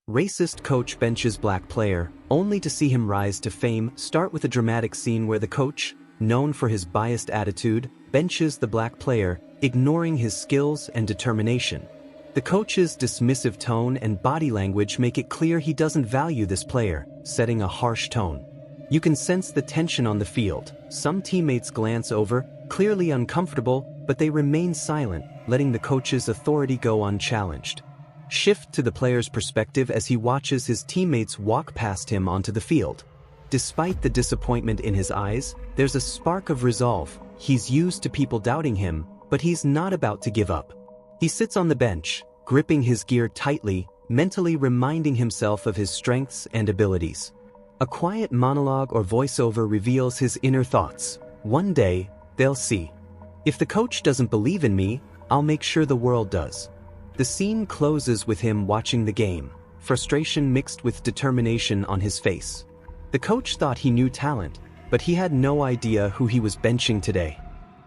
Racist coach benches black player, only to see him rise to fame. Start with a dramatic scene where the coach, known for his biased attitude, benches the black player, ignoring his skills and determination. The coach's dismissive tone and body language make it clear he doesn't value this player, setting a harsh tone. You can sense the tension on the field. Some teammates glance over, clearly uncomfortable, but they remain silent, letting the coach's authority go unchallenged. Shift to the player's perspective as he watches his teammates walk past him onto the field. Despite the disappointment in his eyes, there's a spark of resolve. He's used to people doubting him, but he's not about to give up. He sits on the bench, gripping his gear tightly, mentally reminding himself of his strengths and abilities. A quiet monologue or voiceover reveals his inner thoughts. One day, they'll see. If the coach doesn't believe in me, I'll make sure the world does. The scene closes with him watching the game, frustration mixed with determination on his face. The coach thought he knew talent, but he had no idea who he was benching today.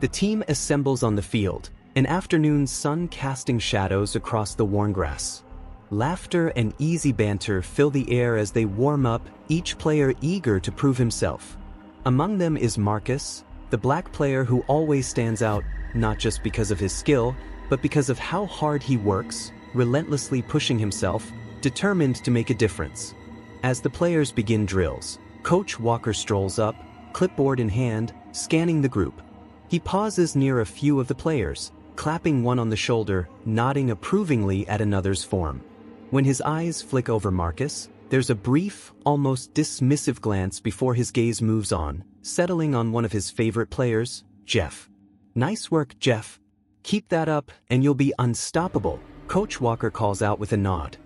The team assembles on the field, an afternoon sun casting shadows across the worn grass. Laughter and easy banter fill the air as they warm up, each player eager to prove himself. Among them is Marcus, the black player who always stands out, not just because of his skill, but because of how hard he works, relentlessly pushing himself, determined to make a difference. As the players begin drills, Coach Walker strolls up, clipboard in hand, scanning the group. He pauses near a few of the players, clapping one on the shoulder, nodding approvingly at another's form. When his eyes flick over Marcus, there's a brief, almost dismissive glance before his gaze moves on, settling on one of his favorite players, Jeff. "Nice work, Jeff. Keep that up, and you'll be unstoppable," Coach Walker calls out with a nod.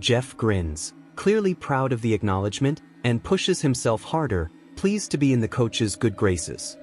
Jeff grins, clearly proud of the acknowledgement, and pushes himself harder, pleased to be in the coach's good graces.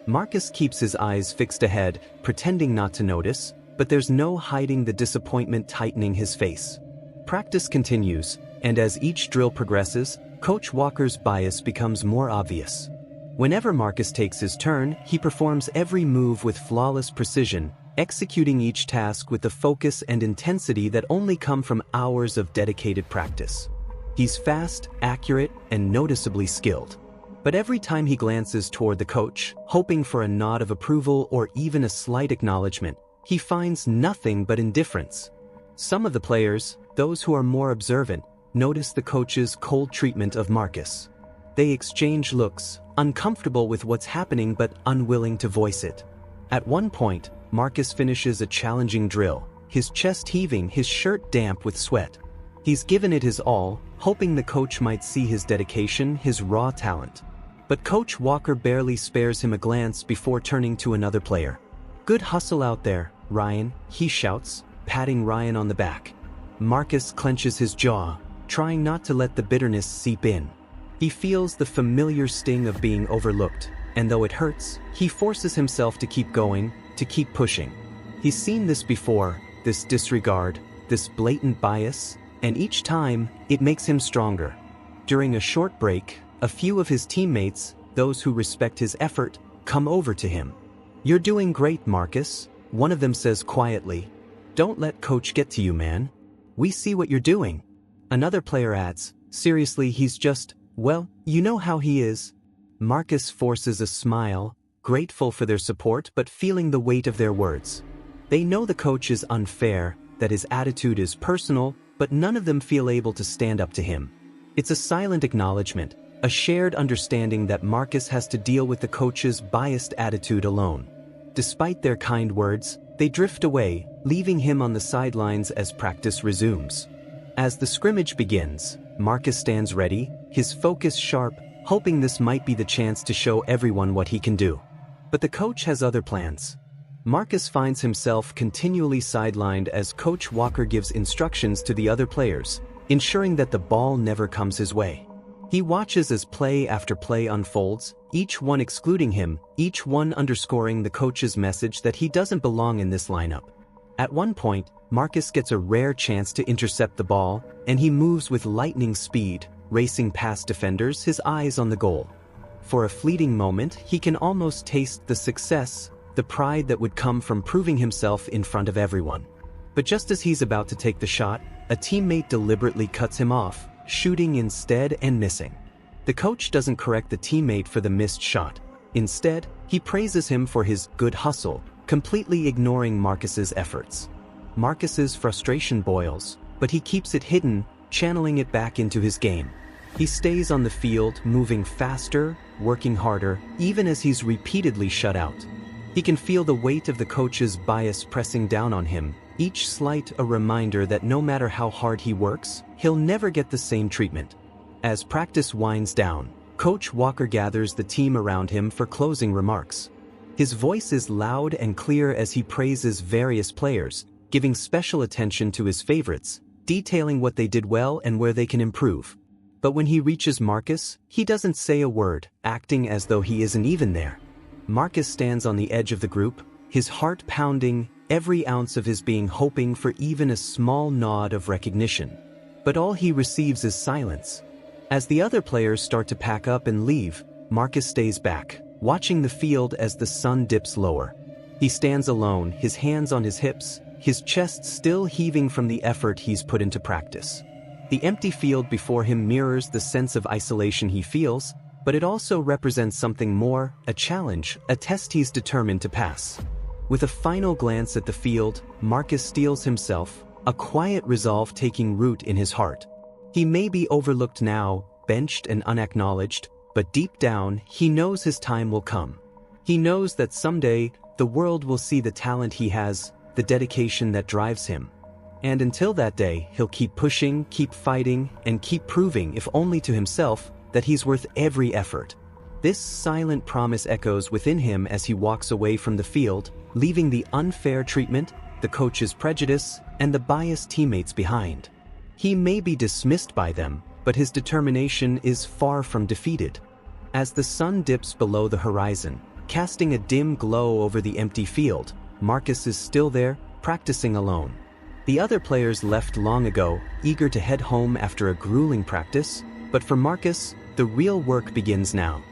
Marcus keeps his eyes fixed ahead, pretending not to notice, but there's no hiding the disappointment tightening his face. Practice continues, and as each drill progresses, Coach Walker's bias becomes more obvious. Whenever Marcus takes his turn, he performs every move with flawless precision, executing each task with the focus and intensity that only come from hours of dedicated practice. He's fast, accurate, and noticeably skilled. But every time he glances toward the coach, hoping for a nod of approval or even a slight acknowledgement, he finds nothing but indifference. Some of the players, those who are more observant, notice the coach's cold treatment of Marcus. They exchange looks, uncomfortable with what's happening but unwilling to voice it. At one point, Marcus finishes a challenging drill, his chest heaving, his shirt damp with sweat. He's given it his all, hoping the coach might see his dedication, his raw talent. But Coach Walker barely spares him a glance before turning to another player. "Good hustle out there, Ryan," he shouts, patting Ryan on the back. Marcus clenches his jaw, trying not to let the bitterness seep in. He feels the familiar sting of being overlooked, and though it hurts, he forces himself to keep going, to keep pushing. He's seen this before, this disregard, this blatant bias, and each time, it makes him stronger. During a short break, a few of his teammates, those who respect his effort, come over to him. "You're doing great, Marcus," one of them says quietly. "Don't let coach get to you, man. We see what you're doing." Another player adds, "Seriously, he's just, well, you know how he is." Marcus forces a smile, grateful for their support but feeling the weight of their words. They know the coach is unfair, that his attitude is personal, but none of them feel able to stand up to him. It's a silent acknowledgement, a shared understanding that Marcus has to deal with the coach's biased attitude alone. Despite their kind words, they drift away, leaving him on the sidelines as practice resumes. As the scrimmage begins, Marcus stands ready, his focus sharp, hoping this might be the chance to show everyone what he can do. But the coach has other plans. Marcus finds himself continually sidelined as Coach Walker gives instructions to the other players, ensuring that the ball never comes his way. He watches as play after play unfolds, each one excluding him, each one underscoring the coach's message that he doesn't belong in this lineup. At one point, Marcus gets a rare chance to intercept the ball, and he moves with lightning speed, racing past defenders, his eyes on the goal. For a fleeting moment, he can almost taste the success, the pride that would come from proving himself in front of everyone. But just as he's about to take the shot, a teammate deliberately cuts him off, shooting instead and missing. The coach doesn't correct the teammate for the missed shot. Instead, he praises him for his good hustle, completely ignoring Marcus's efforts. Marcus's frustration boils, but he keeps it hidden, channeling it back into his game. He stays on the field, moving faster, working harder, even as he's repeatedly shut out. He can feel the weight of the coach's bias pressing down on him, each slight a reminder that no matter how hard he works, he'll never get the same treatment. As practice winds down, Coach Walker gathers the team around him for closing remarks. His voice is loud and clear as he praises various players, giving special attention to his favorites, detailing what they did well and where they can improve. But when he reaches Marcus, he doesn't say a word, acting as though he isn't even there. Marcus stands on the edge of the group, his heart pounding, every ounce of his being hoping for even a small nod of recognition. But all he receives is silence. As the other players start to pack up and leave, Marcus stays back, watching the field as the sun dips lower. He stands alone, his hands on his hips, his chest still heaving from the effort he's put into practice. The empty field before him mirrors the sense of isolation he feels, but it also represents something more, a challenge, a test he's determined to pass. With a final glance at the field, Marcus steels himself, a quiet resolve taking root in his heart. He may be overlooked now, benched and unacknowledged, but deep down, he knows his time will come. He knows that someday, the world will see the talent he has, the dedication that drives him. And until that day, he'll keep pushing, keep fighting, and keep proving, if only to himself, that he's worth every effort. This silent promise echoes within him as he walks away from the field, leaving the unfair treatment, the coach's prejudice, and the biased teammates behind. He may be dismissed by them, but his determination is far from defeated. As the sun dips below the horizon, casting a dim glow over the empty field, Marcus is still there, practicing alone. The other players left long ago, eager to head home after a grueling practice, but for Marcus, the real work begins now.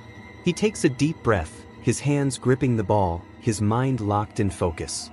He takes a deep breath, his hands gripping the ball, his mind locked in focus.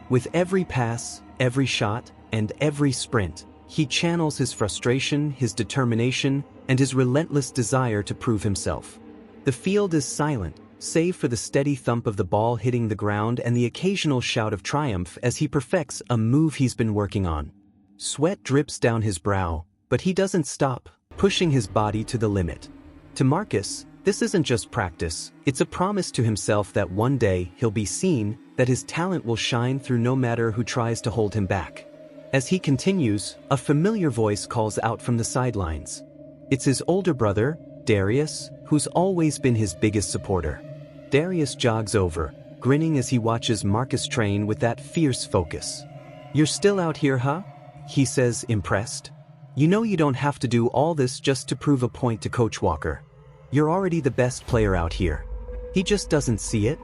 With every pass, every shot, and every sprint, he channels his frustration, his determination, and his relentless desire to prove himself. The field is silent, save for the steady thump of the ball hitting the ground and the occasional shout of triumph as he perfects a move he's been working on. Sweat drips down his brow, but he doesn't stop, pushing his body to the limit. To Marcus, this isn't just practice, it's a promise to himself that one day he'll be seen, that his talent will shine through no matter who tries to hold him back. As he continues, a familiar voice calls out from the sidelines. It's his older brother, Darius, who's always been his biggest supporter. Darius jogs over, grinning as he watches Marcus train with that fierce focus. "You're still out here, huh?" he says, impressed. "You know you don't have to do all this just to prove a point to Coach Walker. You're already the best player out here. He just doesn't see it."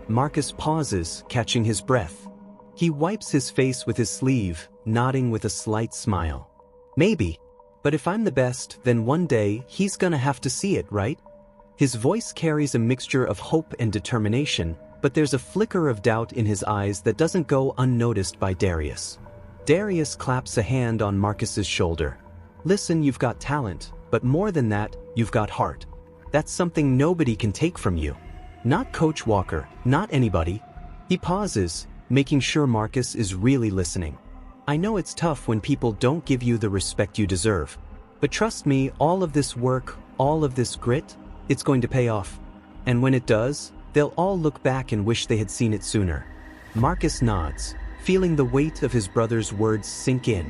Marcus pauses, catching his breath. He wipes his face with his sleeve, nodding with a slight smile. "Maybe. But if I'm the best, then one day he's gonna have to see it, right?" His voice carries a mixture of hope and determination, but there's a flicker of doubt in his eyes that doesn't go unnoticed by Darius. Darius claps a hand on Marcus's shoulder. "Listen, you've got talent, but more than that, you've got heart. That's something nobody can take from you. Not Coach Walker, not anybody." He pauses, making sure Marcus is really listening. "I know it's tough when people don't give you the respect you deserve. But trust me, all of this work, all of this grit, it's going to pay off. And when it does, they'll all look back and wish they had seen it sooner." Marcus nods, feeling the weight of his brother's words sink in.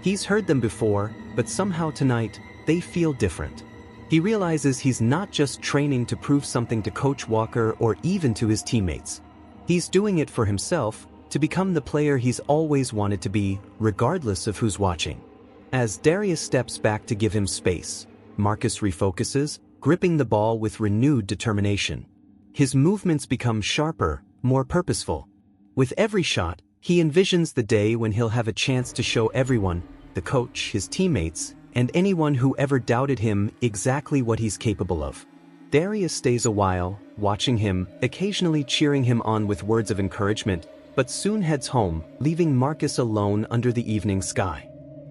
He's heard them before, but somehow tonight, they feel different. He realizes he's not just training to prove something to Coach Walker or even to his teammates. He's doing it for himself, to become the player he's always wanted to be, regardless of who's watching. As Darius steps back to give him space, Marcus refocuses, gripping the ball with renewed determination. His movements become sharper, more purposeful. With every shot, he envisions the day when he'll have a chance to show everyone, the coach, his teammates, and anyone who ever doubted him, exactly what he's capable of. Darius stays a while, watching him, occasionally cheering him on with words of encouragement, but soon heads home, leaving Marcus alone under the evening sky.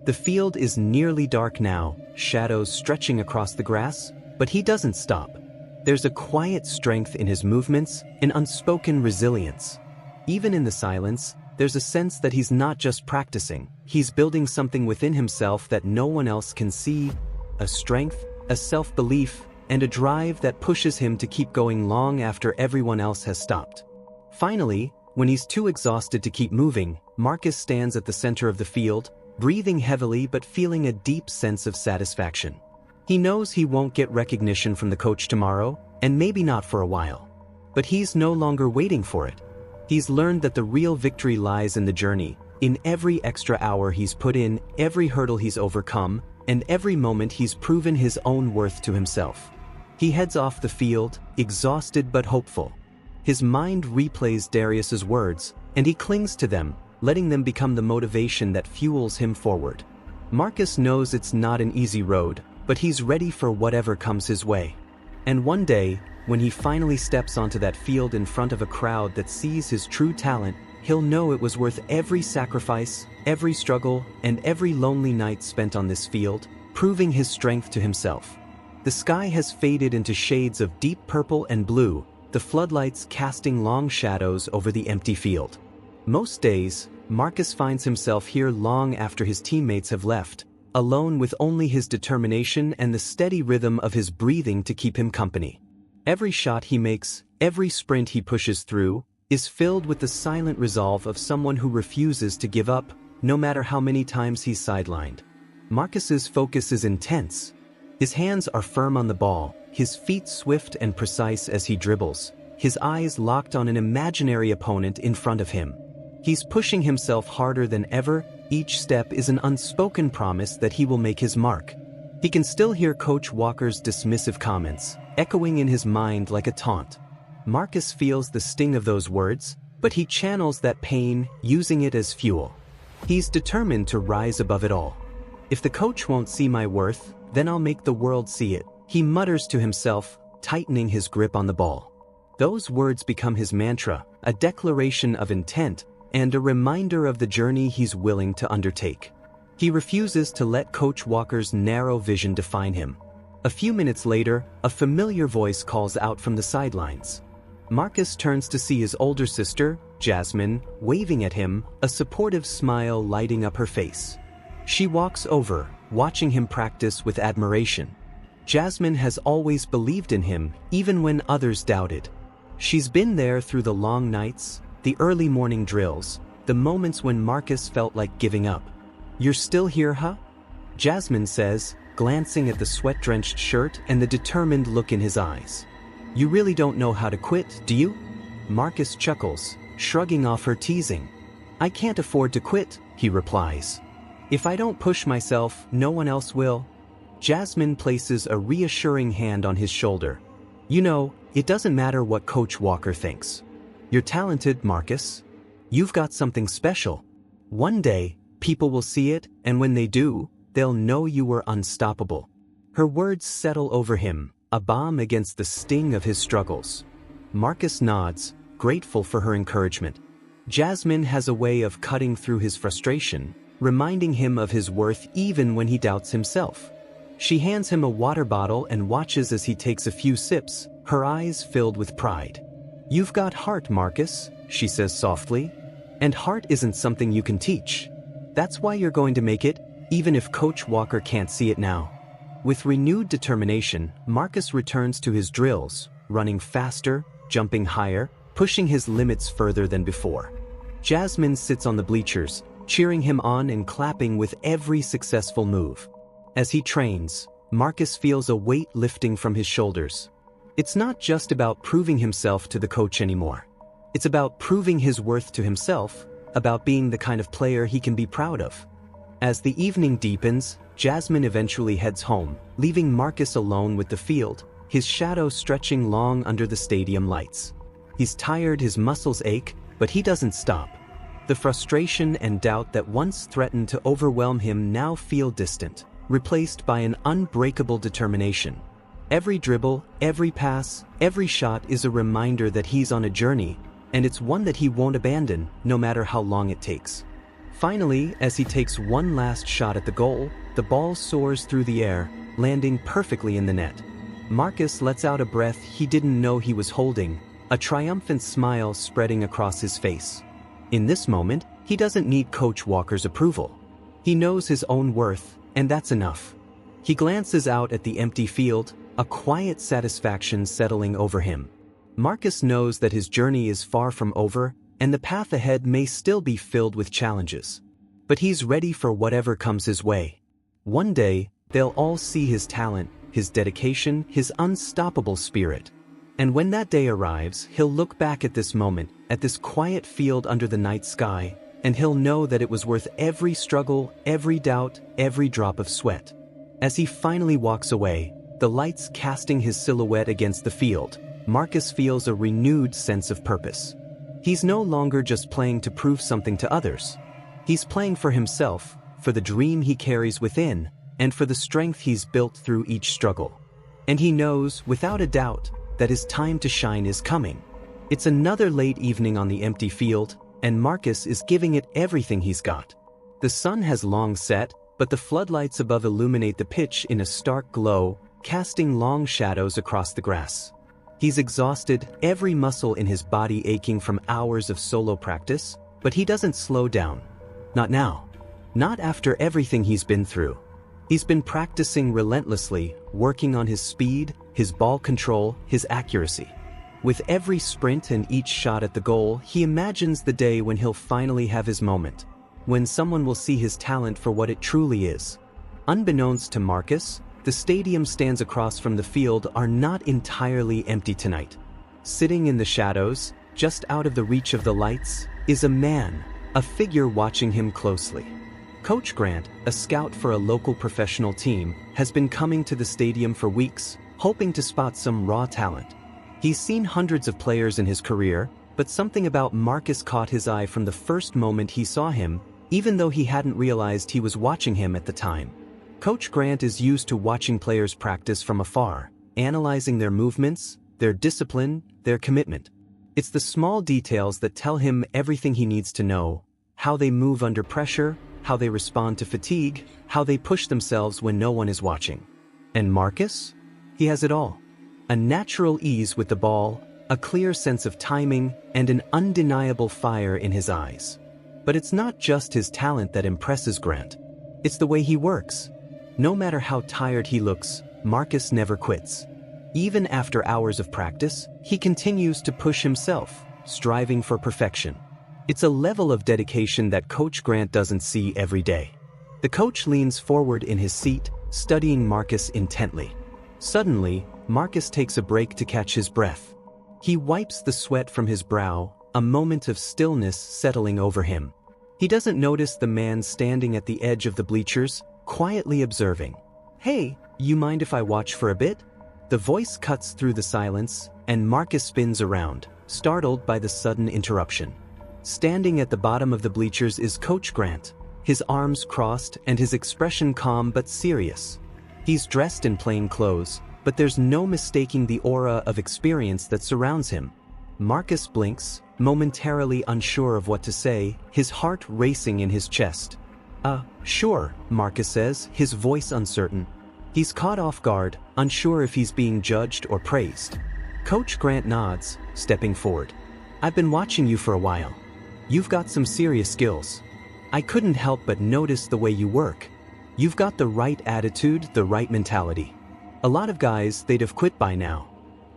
The field is nearly dark now, shadows stretching across the grass, but he doesn't stop. There's a quiet strength in his movements, an unspoken resilience. Even in the silence, there's a sense that he's not just practicing, he's building something within himself that no one else can see, a strength, a self-belief, and a drive that pushes him to keep going long after everyone else has stopped. Finally, when he's too exhausted to keep moving, Marcus stands at the center of the field, breathing heavily but feeling a deep sense of satisfaction. He knows he won't get recognition from the coach tomorrow, and maybe not for a while. But he's no longer waiting for it. He's learned that the real victory lies in the journey, in every extra hour he's put in, every hurdle he's overcome, and every moment he's proven his own worth to himself. He heads off the field, exhausted but hopeful. His mind replays Darius's words, and he clings to them, letting them become the motivation that fuels him forward. Marcus knows it's not an easy road, but he's ready for whatever comes his way. And one day, when he finally steps onto that field in front of a crowd that sees his true talent, he'll know it was worth every sacrifice, every struggle, and every lonely night spent on this field, proving his strength to himself. The sky has faded into shades of deep purple and blue, the floodlights casting long shadows over the empty field. Most days, Marcus finds himself here long after his teammates have left, alone with only his determination and the steady rhythm of his breathing to keep him company. Every shot he makes, every sprint he pushes through, is filled with the silent resolve of someone who refuses to give up, no matter how many times he's sidelined. Marcus's focus is intense. His hands are firm on the ball, his feet swift and precise as he dribbles, his eyes locked on an imaginary opponent in front of him. He's pushing himself harder than ever, each step is an unspoken promise that he will make his mark. He can still hear Coach Walker's dismissive comments, echoing in his mind like a taunt. Marcus feels the sting of those words, but he channels that pain, using it as fuel. He's determined to rise above it all. If the coach won't see my worth, then I'll make the world see it, he mutters to himself, tightening his grip on the ball. Those words become his mantra, a declaration of intent, and a reminder of the journey he's willing to undertake. He refuses to let Coach Walker's narrow vision define him. A few minutes later, a familiar voice calls out from the sidelines. Marcus turns to see his older sister, Jasmine, waving at him, a supportive smile lighting up her face. She walks over, watching him practice with admiration. Jasmine has always believed in him, even when others doubted. She's been there through the long nights, the early morning drills, the moments when Marcus felt like giving up. "You're still here, huh?" Jasmine says, glancing at the sweat-drenched shirt and the determined look in his eyes. "You really don't know how to quit, do you?" Marcus chuckles, shrugging off her teasing. "I can't afford to quit," he replies. "If I don't push myself, no one else will." Jasmine places a reassuring hand on his shoulder. "You know, it doesn't matter what Coach Walker thinks. You're talented, Marcus. You've got something special. One day, people will see it, and when they do, they'll know you were unstoppable." Her words settle over him, a balm against the sting of his struggles. Marcus nods, grateful for her encouragement. Jasmine has a way of cutting through his frustration, reminding him of his worth even when he doubts himself. She hands him a water bottle and watches as he takes a few sips, her eyes filled with pride. "You've got heart, Marcus," she says softly. "And heart isn't something you can teach. That's why you're going to make it, even if Coach Walker can't see it now." With renewed determination, Marcus returns to his drills, running faster, jumping higher, pushing his limits further than before. Jasmine sits on the bleachers, cheering him on and clapping with every successful move. As he trains, Marcus feels a weight lifting from his shoulders. It's not just about proving himself to the coach anymore. It's about proving his worth to himself, about being the kind of player he can be proud of. As the evening deepens, Jasmine eventually heads home, leaving Marcus alone with the field, his shadow stretching long under the stadium lights. He's tired, his muscles ache, but he doesn't stop. The frustration and doubt that once threatened to overwhelm him now feel distant, replaced by an unbreakable determination. Every dribble, every pass, every shot is a reminder that he's on a journey, and it's one that he won't abandon, no matter how long it takes. Finally, as he takes one last shot at the goal, the ball soars through the air, landing perfectly in the net. Marcus lets out a breath he didn't know he was holding, a triumphant smile spreading across his face. In this moment, he doesn't need Coach Walker's approval. He knows his own worth, and that's enough. He glances out at the empty field, a quiet satisfaction settling over him. Marcus knows that his journey is far from over, and the path ahead may still be filled with challenges. But he's ready for whatever comes his way. One day, they'll all see his talent, his dedication, his unstoppable spirit. And when that day arrives, he'll look back at this moment, at this quiet field under the night sky, and he'll know that it was worth every struggle, every doubt, every drop of sweat. As he finally walks away, the lights casting his silhouette against the field, Marcus feels a renewed sense of purpose. He's no longer just playing to prove something to others. He's playing for himself, for the dream he carries within, and for the strength he's built through each struggle. And he knows, without a doubt, that his time to shine is coming. It's another late evening on the empty field, and Marcus is giving it everything he's got. The sun has long set, but the floodlights above illuminate the pitch in a stark glow, casting long shadows across the grass. He's exhausted, every muscle in his body aching from hours of solo practice, but he doesn't slow down. Not now. Not after everything he's been through. He's been practicing relentlessly, working on his speed, his ball control, his accuracy. With every sprint and each shot at the goal, he imagines the day when he'll finally have his moment, when someone will see his talent for what it truly is. Unbeknownst to Marcus, the stadium stands across from the field are not entirely empty tonight. Sitting in the shadows, just out of the reach of the lights, is a man, a figure watching him closely. Coach Grant, a scout for a local professional team, has been coming to the stadium for weeks, hoping to spot some raw talent. He's seen hundreds of players in his career, but something about Marcus caught his eye from the first moment he saw him, even though he hadn't realized he was watching him at the time. Coach Grant is used to watching players practice from afar, analyzing their movements, their discipline, their commitment. It's the small details that tell him everything he needs to know: how they move under pressure, how they respond to fatigue, how they push themselves when no one is watching. And Marcus? He has it all. A natural ease with the ball, a clear sense of timing, and an undeniable fire in his eyes. But it's not just his talent that impresses Grant. It's the way he works. No matter how tired he looks, Marcus never quits. Even after hours of practice, he continues to push himself, striving for perfection. It's a level of dedication that Coach Grant doesn't see every day. The coach leans forward in his seat, studying Marcus intently. Suddenly, Marcus takes a break to catch his breath. He wipes the sweat from his brow, a moment of stillness settling over him. He doesn't notice the man standing at the edge of the bleachers, quietly observing. "Hey, you mind if I watch for a bit?" The voice cuts through the silence, and Marcus spins around, startled by the sudden interruption. Standing at the bottom of the bleachers is Coach Grant, his arms crossed and his expression calm but serious. He's dressed in plain clothes, but there's no mistaking the aura of experience that surrounds him. Marcus blinks, momentarily unsure of what to say, his heart racing in his chest. Sure, Marcus says, his voice uncertain. He's caught off guard, unsure if he's being judged or praised. Coach Grant nods, stepping forward. "I've been watching you for a while. You've got some serious skills. I couldn't help but notice the way you work. You've got the right attitude, the right mentality. A lot of guys, they'd have quit by now.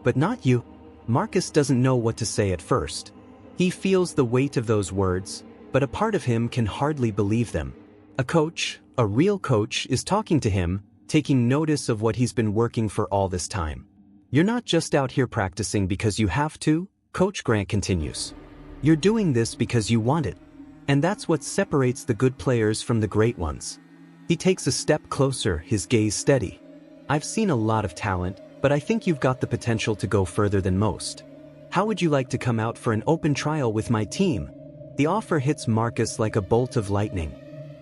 But not you." Marcus doesn't know what to say at first. He feels the weight of those words, but a part of him can hardly believe them. A coach, a real coach, is talking to him, taking notice of what he's been working for all this time. "You're not just out here practicing because you have to," Coach Grant continues. "You're doing this because you want it. And that's what separates the good players from the great ones." He takes a step closer, his gaze steady. "I've seen a lot of talent, but I think you've got the potential to go further than most. How would you like to come out for an open trial with my team?" The offer hits Marcus like a bolt of lightning.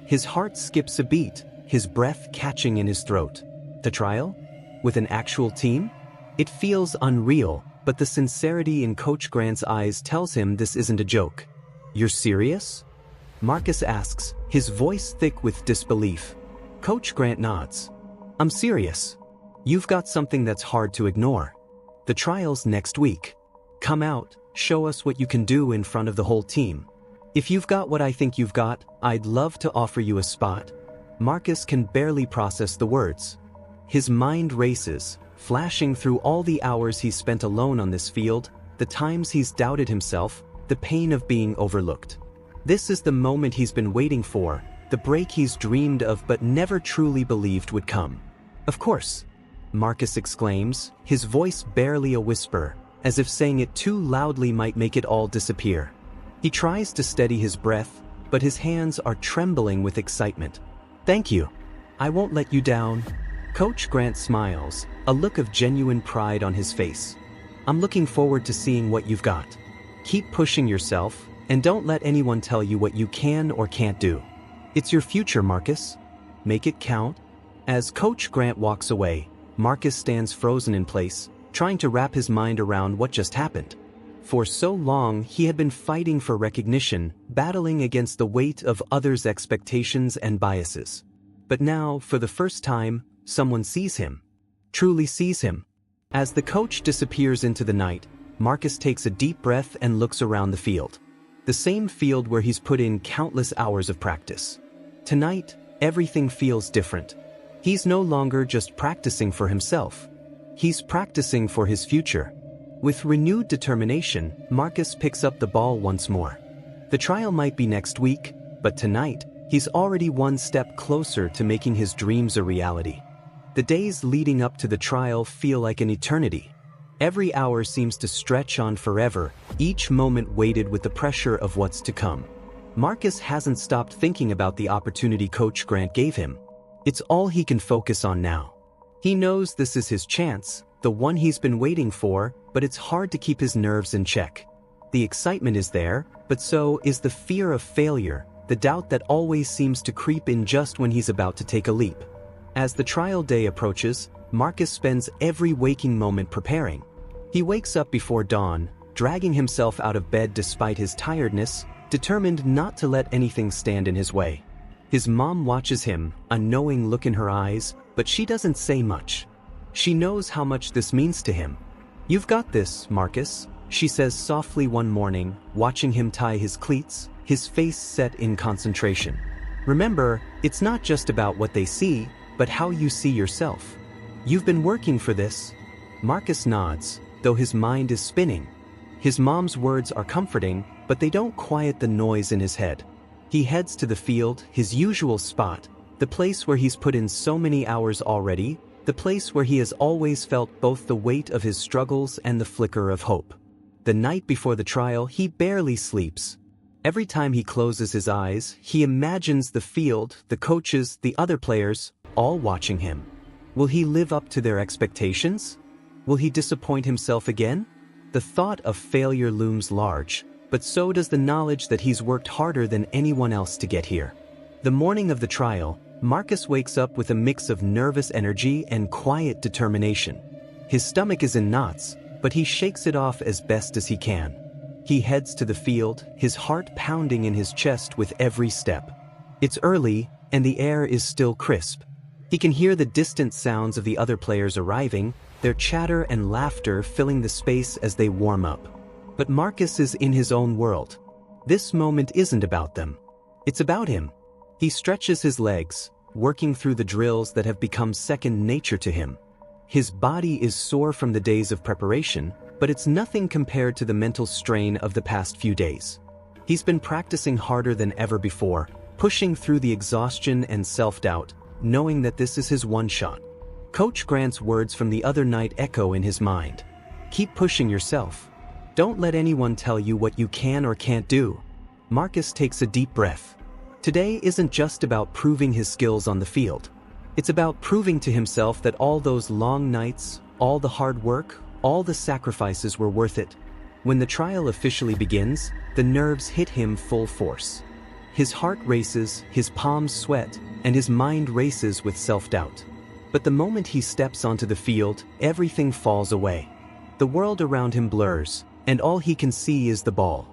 His heart skips a beat, his breath catching in his throat. The trial? With an actual team? It feels unreal, but the sincerity in Coach Grant's eyes tells him this isn't a joke. "You're serious?" Marcus asks, his voice thick with disbelief. Coach Grant nods. I'm serious. You've got something that's hard to ignore. The trial's next week. Come out, show us what you can do in front of the whole team. If you've got what I think you've got, I'd love to offer you a spot. Marcus can barely process the words. His mind races, flashing through all the hours he's spent alone on this field, the times he's doubted himself, the pain of being overlooked. This is the moment he's been waiting for, the break he's dreamed of but never truly believed would come. Of course, Marcus exclaims, his voice barely a whisper, as if saying it too loudly might make it all disappear. He tries to steady his breath, but his hands are trembling with excitement. Thank you. I won't let you down. Coach Grant smiles, a look of genuine pride on his face. I'm looking forward to seeing what you've got. Keep pushing yourself, and don't let anyone tell you what you can or can't do. It's your future, Marcus. Make it count. As Coach Grant walks away, Marcus stands frozen in place, trying to wrap his mind around what just happened. For so long, he had been fighting for recognition, battling against the weight of others' expectations and biases. But now, for the first time, someone sees him. Truly sees him. As the coach disappears into the night, Marcus takes a deep breath and looks around the field. The same field where he's put in countless hours of practice. Tonight, everything feels different. He's no longer just practicing for himself. He's practicing for his future. With renewed determination, Marcus picks up the ball once more. The trial might be next week, but tonight, he's already one step closer to making his dreams a reality. The days leading up to the trial feel like an eternity. Every hour seems to stretch on forever, each moment weighted with the pressure of what's to come. Marcus hasn't stopped thinking about the opportunity Coach Grant gave him. It's all he can focus on now. He knows this is his chance, the one he's been waiting for, but it's hard to keep his nerves in check. The excitement is there, but so is the fear of failure, the doubt that always seems to creep in just when he's about to take a leap. As the trial day approaches, Marcus spends every waking moment preparing. He wakes up before dawn, dragging himself out of bed despite his tiredness, determined not to let anything stand in his way. His mom watches him, a knowing look in her eyes, but she doesn't say much. She knows how much this means to him. You've got this, Marcus, she says softly one morning, watching him tie his cleats, his face set in concentration. Remember, it's not just about what they see, but how you see yourself. You've been working for this. Marcus nods, though his mind is spinning. His mom's words are comforting, but they don't quiet the noise in his head. He heads to the field, his usual spot, the place where he's put in so many hours already, the place where he has always felt both the weight of his struggles and the flicker of hope. The night before the trial, he barely sleeps. Every time he closes his eyes, he imagines the field, the coaches, the other players, all watching him. Will he live up to their expectations? Will he disappoint himself again? The thought of failure looms large, but so does the knowledge that he's worked harder than anyone else to get here. The morning of the trial, Marcus wakes up with a mix of nervous energy and quiet determination. His stomach is in knots, but he shakes it off as best as he can. He heads to the field, his heart pounding in his chest with every step. It's early, and the air is still crisp. He can hear the distant sounds of the other players arriving, their chatter and laughter filling the space as they warm up. But Marcus is in his own world. This moment isn't about them. It's about him. He stretches his legs, working through the drills that have become second nature to him. His body is sore from the days of preparation, but it's nothing compared to the mental strain of the past few days. He's been practicing harder than ever before, pushing through the exhaustion and self-doubt, knowing that this is his one shot. Coach Grant's words from the other night echo in his mind. Keep pushing yourself. Don't let anyone tell you what you can or can't do. Marcus takes a deep breath. Today isn't just about proving his skills on the field. It's about proving to himself that all those long nights, all the hard work, all the sacrifices were worth it. When the trial officially begins, the nerves hit him full force. His heart races, his palms sweat, and his mind races with self-doubt. But the moment he steps onto the field, everything falls away. The world around him blurs, and all he can see is the ball.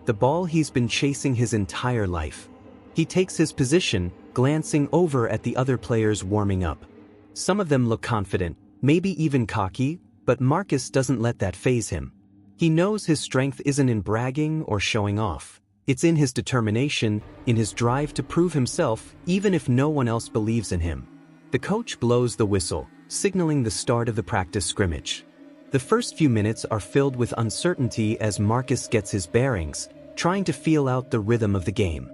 the ball he's been chasing his entire life. He takes his position, glancing over at the other players warming up. Some of them look confident, maybe even cocky, but Marcus doesn't let that faze him. He knows his strength isn't in bragging or showing off. It's in his determination, in his drive to prove himself, even if no one else believes in him. The coach blows the whistle, signaling the start of the practice scrimmage. The first few minutes are filled with uncertainty as Marcus gets his bearings, trying to feel out the rhythm of the game.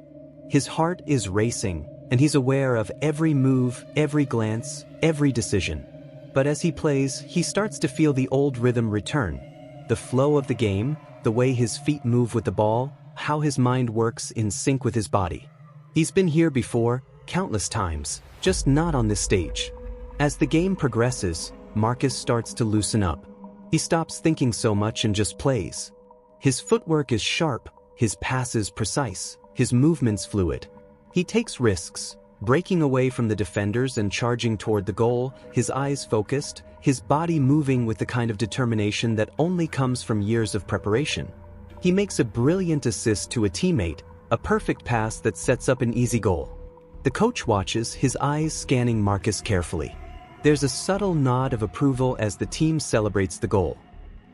His heart is racing, and he's aware of every move, every glance, every decision. But as he plays, he starts to feel the old rhythm return. The flow of the game, the way his feet move with the ball, how his mind works in sync with his body. He's been here before, countless times, just not on this stage. As the game progresses, Marcus starts to loosen up. He stops thinking so much and just plays. His footwork is sharp, his passes precise, his movements fluid. He takes risks, breaking away from the defenders and charging toward the goal, his eyes focused, his body moving with the kind of determination that only comes from years of preparation. He makes a brilliant assist to a teammate, a perfect pass that sets up an easy goal. The coach watches, his eyes scanning Marcus carefully. There's a subtle nod of approval as the team celebrates the goal.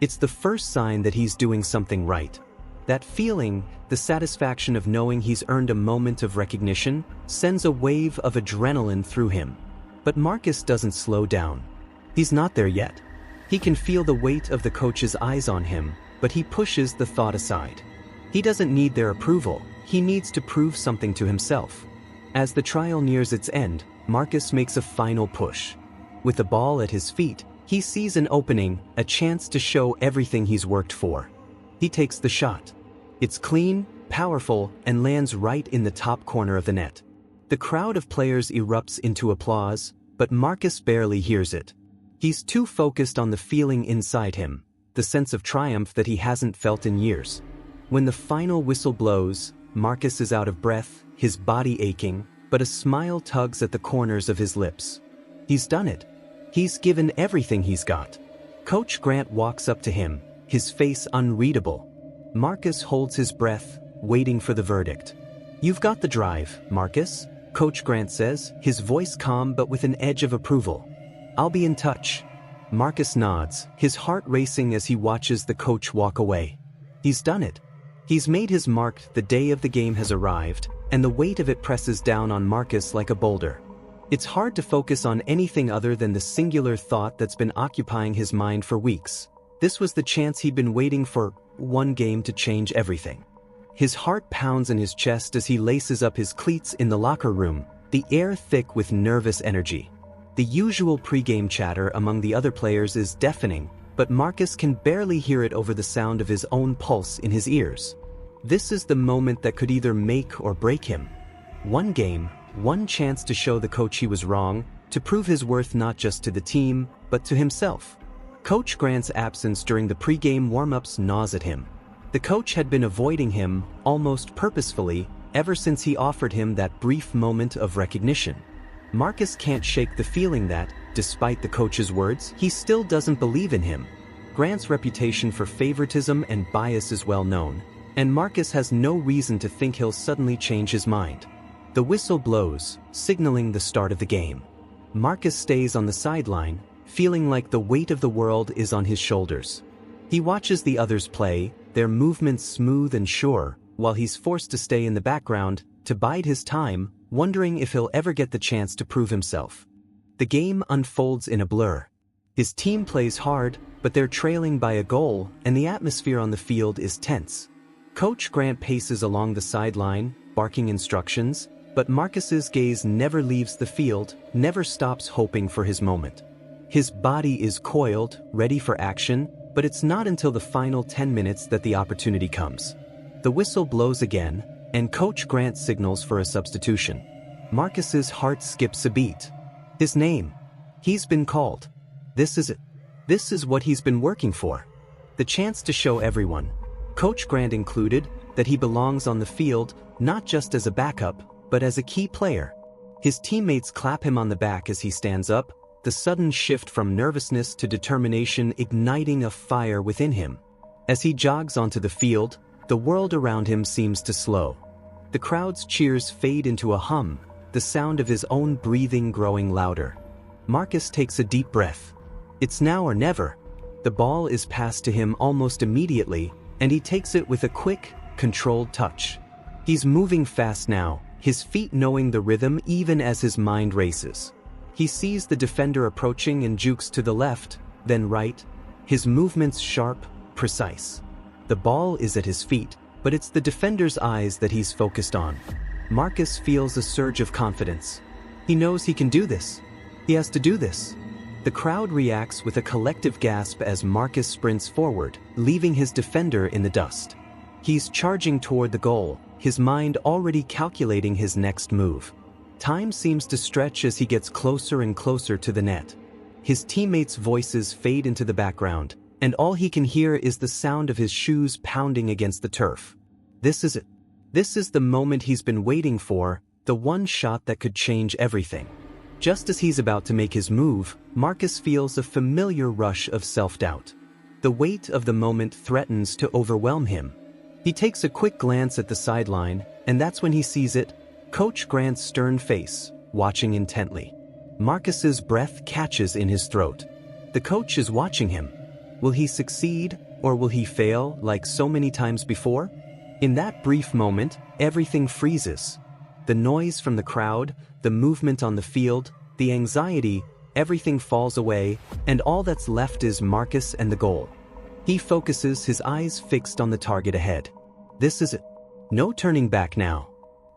It's the first sign that he's doing something right. That feeling, the satisfaction of knowing he's earned a moment of recognition, sends a wave of adrenaline through him. But Marcus doesn't slow down. He's not there yet. He can feel the weight of the coach's eyes on him, but he pushes the thought aside. He doesn't need their approval, he needs to prove something to himself. As the trial nears its end, Marcus makes a final push. With the ball at his feet, he sees an opening, a chance to show everything he's worked for. He takes the shot. It's clean, powerful, and lands right in the top corner of the net. The crowd of players erupts into applause, but Marcus barely hears it. He's too focused on the feeling inside him, the sense of triumph that he hasn't felt in years. When the final whistle blows, Marcus is out of breath, his body aching, but a smile tugs at the corners of his lips. He's done it. He's given everything he's got. Coach Grant walks up to him, his face unreadable. Marcus holds his breath, waiting for the verdict. "You've got the drive, Marcus," Coach Grant says, his voice calm but with an edge of approval. "I'll be in touch." Marcus nods, his heart racing as he watches the coach walk away. He's done it. He's made his mark, the day of the game has arrived, and the weight of it presses down on Marcus like a boulder. It's hard to focus on anything other than the singular thought that's been occupying his mind for weeks. This was the chance he'd been waiting for, one game to change everything. His heart pounds in his chest as he laces up his cleats in the locker room, the air thick with nervous energy. The usual pre-game chatter among the other players is deafening, but Marcus can barely hear it over the sound of his own pulse in his ears. This is the moment that could either make or break him. One game, one chance to show the coach he was wrong, to prove his worth not just to the team, but to himself. Coach Grant's absence during the pre-game warm-ups gnaws at him. The coach had been avoiding him, almost purposefully, ever since he offered him that brief moment of recognition. Marcus can't shake the feeling that, despite the coach's words, he still doesn't believe in him. Grant's reputation for favoritism and bias is well known, and Marcus has no reason to think he'll suddenly change his mind. The whistle blows, signaling the start of the game. Marcus stays on the sideline, feeling like the weight of the world is on his shoulders. He watches the others play, their movements smooth and sure, while he's forced to stay in the background, to bide his time, wondering if he'll ever get the chance to prove himself. The game unfolds in a blur. His team plays hard, but they're trailing by a goal, and the atmosphere on the field is tense. Coach Grant paces along the sideline, barking instructions, but Marcus's gaze never leaves the field, never stops hoping for his moment. His body is coiled, ready for action, but it's not until the final 10 minutes that the opportunity comes. The whistle blows again, and Coach Grant signals for a substitution. Marcus's heart skips a beat. His name. He's been called. This is it. This is what he's been working for. The chance to show everyone, Coach Grant included, that he belongs on the field, not just as a backup, but as a key player. His teammates clap him on the back as he stands up, the sudden shift from nervousness to determination igniting a fire within him. As he jogs onto the field, The world around him seems to slow. The crowd's cheers fade into a hum, the sound of his own breathing growing louder. Marcus takes a deep breath. It's now or never. The ball is passed to him almost immediately, and he takes it with a quick, controlled touch. He's moving fast now, his feet knowing the rhythm even as his mind races. He sees the defender approaching and jukes to the left, then right, his movements sharp, precise. The ball is at his feet, but it's the defender's eyes that he's focused on. Marcus feels a surge of confidence. He knows he can do this. He has to do this. The crowd reacts with a collective gasp as Marcus sprints forward, leaving his defender in the dust. He's charging toward the goal, his mind already calculating his next move. Time seems to stretch as he gets closer and closer to the net. His teammates' voices fade into the background, and all he can hear is the sound of his shoes pounding against the turf. This is it. This is the moment he's been waiting for, the one shot that could change everything. Just as he's about to make his move, Marcus feels a familiar rush of self-doubt. The weight of the moment threatens to overwhelm him. He takes a quick glance at the sideline, and that's when he sees it, Coach Grant's stern face, watching intently. Marcus's breath catches in his throat. The coach is watching him. Will he succeed, or will he fail like so many times before? In that brief moment, everything freezes. The noise from the crowd, the movement on the field, the anxiety, everything falls away, and all that's left is Marcus and the goal. He focuses, his eyes fixed on the target ahead. This is it. No turning back now.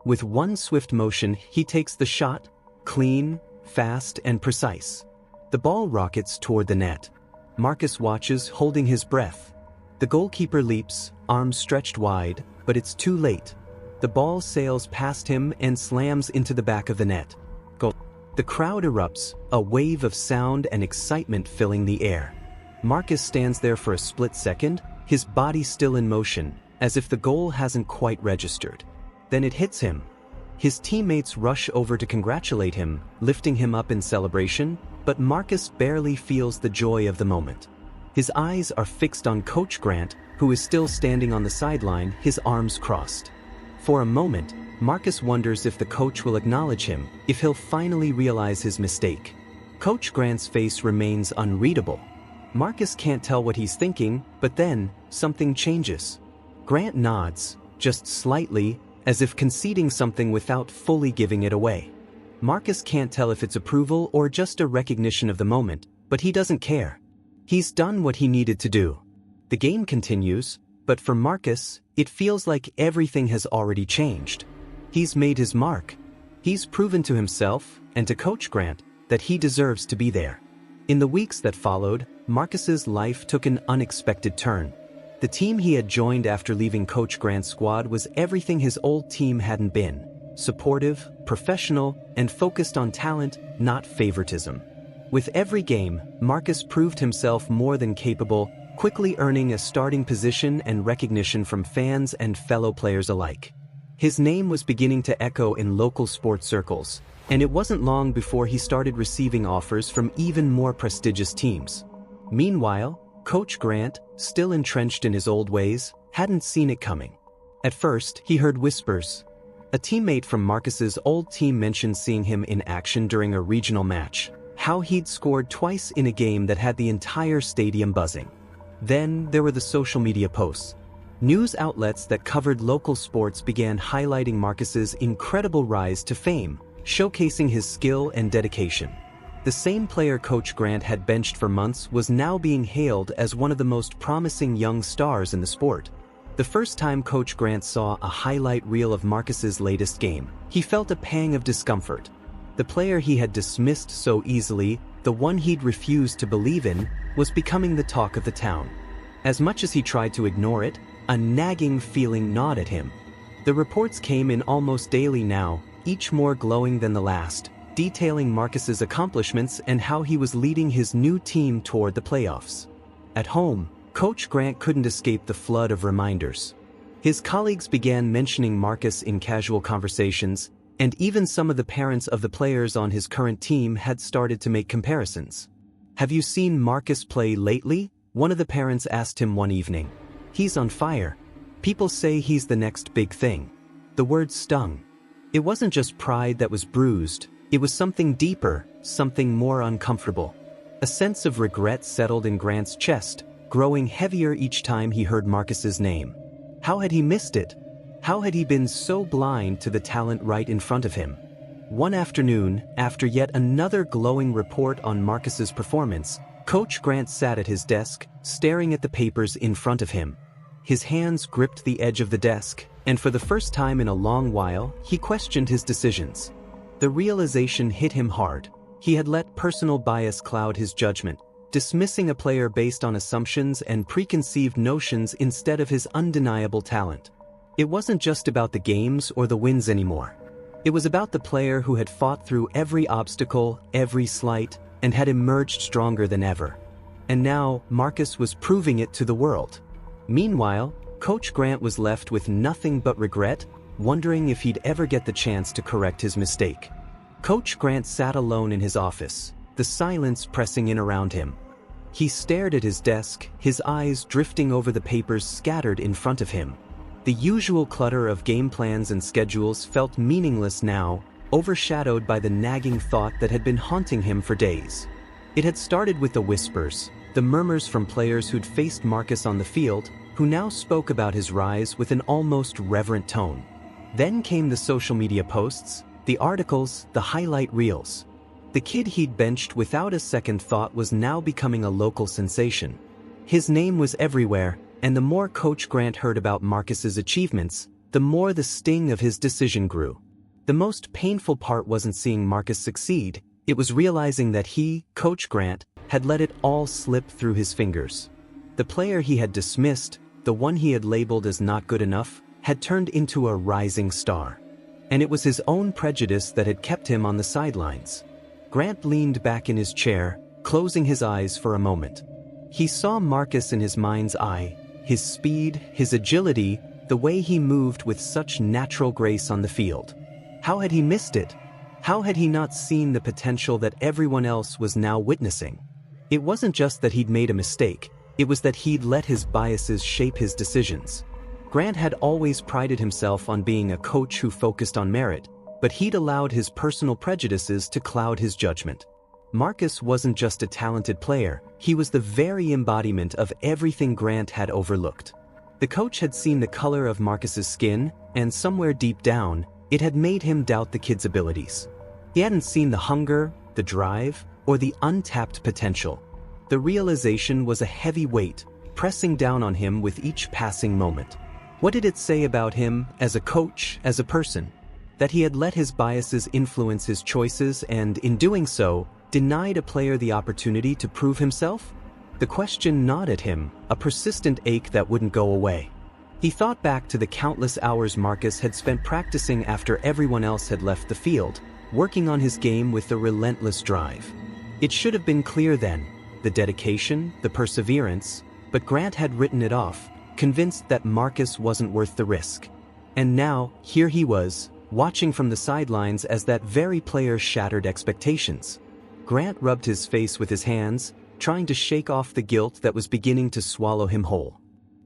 With one swift motion, he takes the shot, clean, fast, and precise. The ball rockets toward the net. Marcus watches, holding his breath. The goalkeeper leaps, arms stretched wide, but it's too late. The ball sails past him and slams into the back of the net. Goal. The crowd erupts, a wave of sound and excitement filling the air. Marcus stands there for a split second, his body still in motion, as if the goal hasn't quite registered. Then it hits him. His teammates rush over to congratulate him, lifting him up in celebration, but Marcus barely feels the joy of the moment. His eyes are fixed on Coach Grant, who is still standing on the sideline, his arms crossed. For a moment, Marcus wonders if the coach will acknowledge him, if he'll finally realize his mistake. Coach Grant's face remains unreadable. Marcus can't tell what he's thinking, but then, something changes. Grant nods, just slightly, as if conceding something without fully giving it away. Marcus can't tell if it's approval or just a recognition of the moment, but he doesn't care. He's done what he needed to do. The game continues, but for Marcus, it feels like everything has already changed. He's made his mark. He's proven to himself, and to Coach Grant, that he deserves to be there. In the weeks that followed, Marcus's life took an unexpected turn. The team he had joined after leaving Coach Grant's squad was everything his old team hadn't been: supportive, professional, and focused on talent, not favoritism. With every game, Marcus proved himself more than capable, quickly earning a starting position and recognition from fans and fellow players alike. His name was beginning to echo in local sports circles, and it wasn't long before he started receiving offers from even more prestigious teams. Meanwhile, Coach Grant, still entrenched in his old ways, hadn't seen it coming. At first, he heard whispers. A teammate from Marcus's old team mentioned seeing him in action during a regional match, how he'd scored twice in a game that had the entire stadium buzzing. Then there were the social media posts. News outlets that covered local sports began highlighting Marcus's incredible rise to fame, showcasing his skill and dedication. The same player Coach Grant had benched for months was now being hailed as one of the most promising young stars in the sport. The first time Coach Grant saw a highlight reel of Marcus's latest game, he felt a pang of discomfort. The player he had dismissed so easily, the one he'd refused to believe in, was becoming the talk of the town. As much as he tried to ignore it, a nagging feeling gnawed at him. The reports came in almost daily now, each more glowing than the last, detailing Marcus's accomplishments and how he was leading his new team toward the playoffs. At home, Coach Grant couldn't escape the flood of reminders. His colleagues began mentioning Marcus in casual conversations, and even some of the parents of the players on his current team had started to make comparisons. "Have you seen Marcus play lately?" one of the parents asked him one evening. "He's on fire." People say he's the next big thing. The word stung. It wasn't just pride that was bruised, it was something deeper, something more uncomfortable. A sense of regret settled in Grant's chest, growing heavier each time he heard Marcus's name. How had he missed it? How had he been so blind to the talent right in front of him? One afternoon, after yet another glowing report on Marcus's performance, Coach Grant sat at his desk, staring at the papers in front of him. His hands gripped the edge of the desk, and for the first time in a long while, he questioned his decisions. The realization hit him hard. He had let personal bias cloud his judgment, dismissing a player based on assumptions and preconceived notions instead of his undeniable talent. It wasn't just about the games or the wins anymore. It was about the player who had fought through every obstacle, every slight, and had emerged stronger than ever. And now, Marcus was proving it to the world. Meanwhile, Coach Grant was left with nothing but regret, wondering if he'd ever get the chance to correct his mistake. Coach Grant sat alone in his office, the silence pressing in around him. He stared at his desk, his eyes drifting over the papers scattered in front of him. The usual clutter of game plans and schedules felt meaningless now, overshadowed by the nagging thought that had been haunting him for days. It had started with the whispers, the murmurs from players who'd faced Marcus on the field, who now spoke about his rise with an almost reverent tone. Then came the social media posts, the articles, the highlight reels. The kid he'd benched without a second thought was now becoming a local sensation. His name was everywhere, and the more Coach Grant heard about Marcus's achievements, the more the sting of his decision grew. The most painful part wasn't seeing Marcus succeed, it was realizing that he, Coach Grant, had let it all slip through his fingers. The player he had dismissed, the one he had labeled as not good enough, had turned into a rising star. And it was his own prejudice that had kept him on the sidelines. Grant leaned back in his chair, closing his eyes for a moment. He saw Marcus in his mind's eye, his speed, his agility, the way he moved with such natural grace on the field. How had he missed it? How had he not seen the potential that everyone else was now witnessing? It wasn't just that he'd made a mistake, it was that he'd let his biases shape his decisions. Grant had always prided himself on being a coach who focused on merit, but he'd allowed his personal prejudices to cloud his judgment. Marcus wasn't just a talented player, he was the very embodiment of everything Grant had overlooked. The coach had seen the color of Marcus's skin, and somewhere deep down, it had made him doubt the kid's abilities. He hadn't seen the hunger, the drive, or the untapped potential. The realization was a heavy weight, pressing down on him with each passing moment. What did it say about him, as a coach, as a person? That he had let his biases influence his choices and, in doing so, denied a player the opportunity to prove himself? The question gnawed at him, a persistent ache that wouldn't go away. He thought back to the countless hours Marcus had spent practicing after everyone else had left the field, working on his game with a relentless drive. It should have been clear then, the dedication, the perseverance, but Grant had written it off, convinced that Marcus wasn't worth the risk. And now, here he was, watching from the sidelines as that very player shattered expectations. Grant rubbed his face with his hands, trying to shake off the guilt that was beginning to swallow him whole.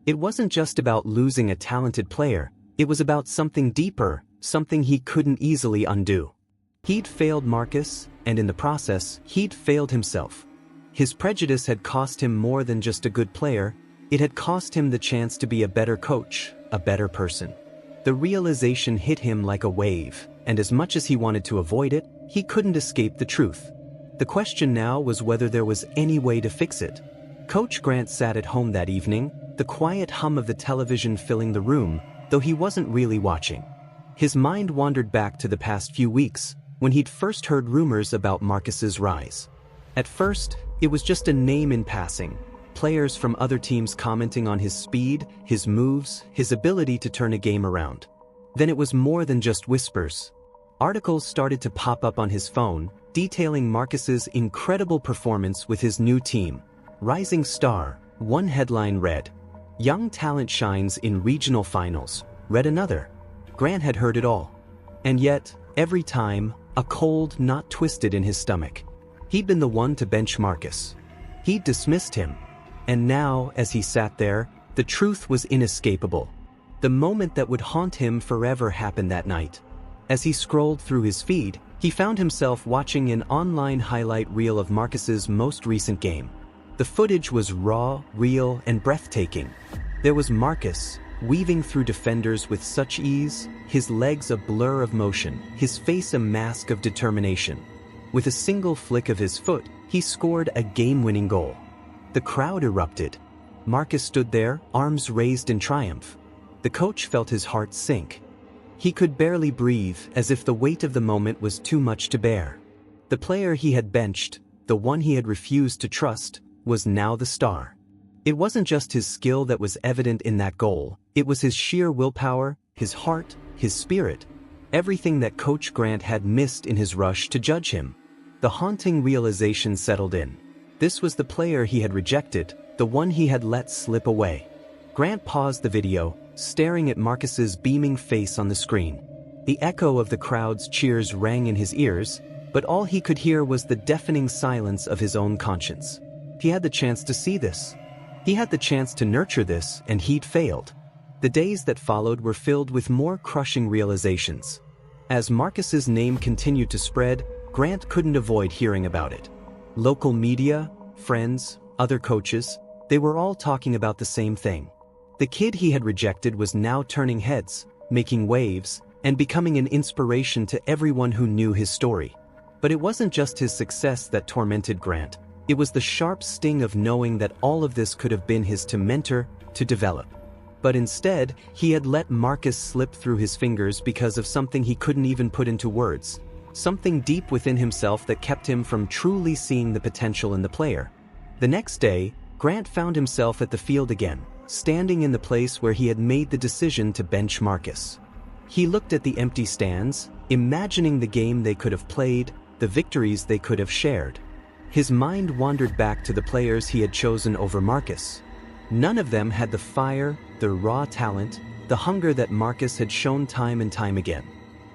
It wasn't just about losing a talented player, it was about something deeper, something he couldn't easily undo. He'd failed Marcus, and in the process, he'd failed himself. His prejudice had cost him more than just a good player, it had cost him the chance to be a better coach, a better person. The realization hit him like a wave, and as much as he wanted to avoid it, he couldn't escape the truth. The question now was whether there was any way to fix it. Coach Grant sat at home that evening, the quiet hum of the television filling the room, though he wasn't really watching. His mind wandered back to the past few weeks, when he'd first heard rumors about Marcus's rise. At first, it was just a name in passing, players from other teams commenting on his speed, his moves, his ability to turn a game around. Then it was more than just whispers. Articles started to pop up on his phone, detailing Marcus's incredible performance with his new team. Rising star, one headline read. Young talent shines in regional finals, read another. Grant had heard it all. And yet, every time, a cold knot twisted in his stomach. He'd been the one to bench Marcus. He'd dismissed him. And now, as he sat there, the truth was inescapable. The moment that would haunt him forever happened that night. As he scrolled through his feed, he found himself watching an online highlight reel of Marcus's most recent game. The footage was raw, real, and breathtaking. There was Marcus, weaving through defenders with such ease, his legs a blur of motion, his face a mask of determination. With a single flick of his foot, he scored a game-winning goal. The crowd erupted. Marcus stood there, arms raised in triumph. The coach felt his heart sink. He could barely breathe, as if the weight of the moment was too much to bear. The player he had benched, the one he had refused to trust, was now the star. It wasn't just his skill that was evident in that goal, it was his sheer willpower, his heart, his spirit. Everything that Coach Grant had missed in his rush to judge him. The haunting realization settled in. This was the player he had rejected, the one he had let slip away. Grant paused the video, staring at Marcus's beaming face on the screen. The echo of the crowd's cheers rang in his ears, but all he could hear was the deafening silence of his own conscience. He had the chance to see this. He had the chance to nurture this, and he'd failed. The days that followed were filled with more crushing realizations. As Marcus's name continued to spread, Grant couldn't avoid hearing about it. Local media, friends, other coaches, they were all talking about the same thing. The kid he had rejected was now turning heads, making waves, and becoming an inspiration to everyone who knew his story. But it wasn't just his success that tormented Grant. It was the sharp sting of knowing that all of this could have been his to mentor, to develop. But instead, he had let Marcus slip through his fingers because of something he couldn't even put into words. Something deep within himself that kept him from truly seeing the potential in the player. The next day, Grant found himself at the field again, standing in the place where he had made the decision to bench Marcus. He looked at the empty stands, imagining the game they could have played, the victories they could have shared. His mind wandered back to the players he had chosen over Marcus. None of them had the fire, the raw talent, the hunger that Marcus had shown time and time again.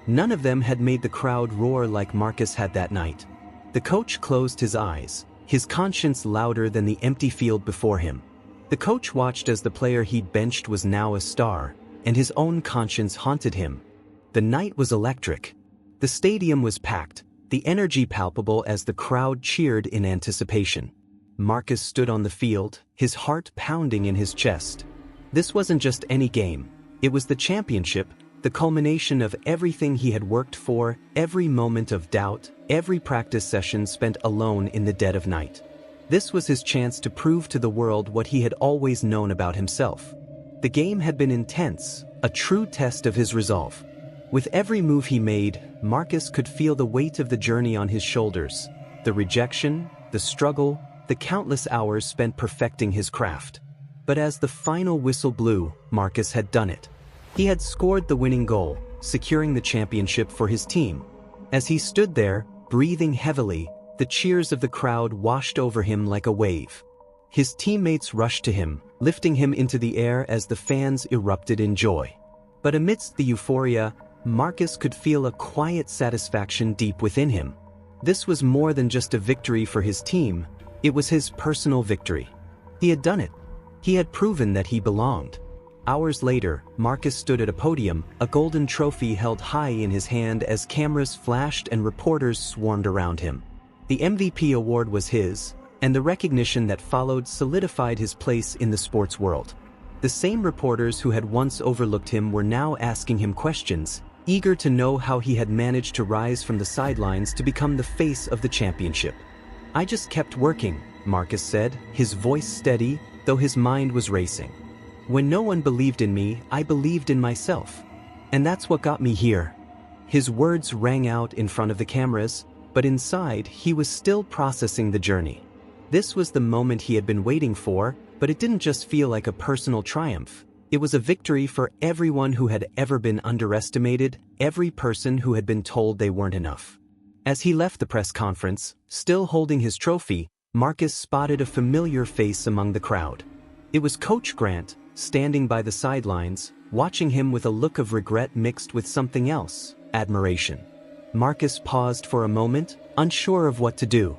None of them had made the crowd roar like Marcus had that night. The coach closed his eyes, his conscience louder than the empty field before him. The coach watched as the player he'd benched was now a star, and his own conscience haunted him. The night was electric. The stadium was packed, the energy palpable as the crowd cheered in anticipation. Marcus stood on the field, his heart pounding in his chest. This wasn't just any game. It was the championship, the culmination of everything he had worked for, every moment of doubt, every practice session spent alone in the dead of night. This was his chance to prove to the world what he had always known about himself. The game had been intense, a true test of his resolve. With every move he made, Marcus could feel the weight of the journey on his shoulders, the rejection, the struggle, the countless hours spent perfecting his craft. But as the final whistle blew, Marcus had done it. He had scored the winning goal, securing the championship for his team. As he stood there, breathing heavily, the cheers of the crowd washed over him like a wave. His teammates rushed to him, lifting him into the air as the fans erupted in joy. But amidst the euphoria, Marcus could feel a quiet satisfaction deep within him. This was more than just a victory for his team, it was his personal victory. He had done it. He had proven that he belonged. Hours later, Marcus stood at a podium, a golden trophy held high in his hand as cameras flashed and reporters swarmed around him. The MVP award was his, and the recognition that followed solidified his place in the sports world. The same reporters who had once overlooked him were now asking him questions, eager to know how he had managed to rise from the sidelines to become the face of the championship. "I just kept working," Marcus said, his voice steady, though his mind was racing. "When no one believed in me, I believed in myself. And that's what got me here." His words rang out in front of the cameras, but inside, he was still processing the journey. This was the moment he had been waiting for, but it didn't just feel like a personal triumph. It was a victory for everyone who had ever been underestimated, every person who had been told they weren't enough. As he left the press conference, still holding his trophy, Marcus spotted a familiar face among the crowd. It was Coach Grant, standing by the sidelines, watching him with a look of regret mixed with something else, admiration. Marcus paused for a moment, unsure of what to do.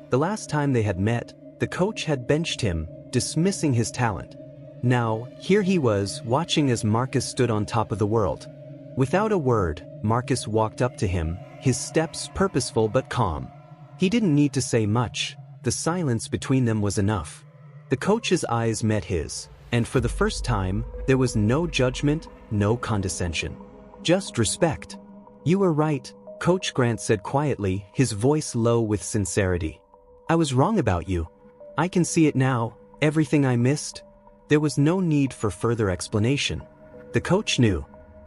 The last time they had met, the coach had benched him, dismissing his talent. Now, here he was, watching as Marcus stood on top of the world. Without a word, Marcus walked up to him, his steps purposeful but calm. He didn't need to say much, the silence between them was enough. The coach's eyes met his, and for the first time, there was no judgment, no condescension. Just respect. "You were right," Coach Grant said quietly, his voice low with sincerity. "I was wrong about you. I can see it now, everything I missed." There was no need for further explanation. The coach knew.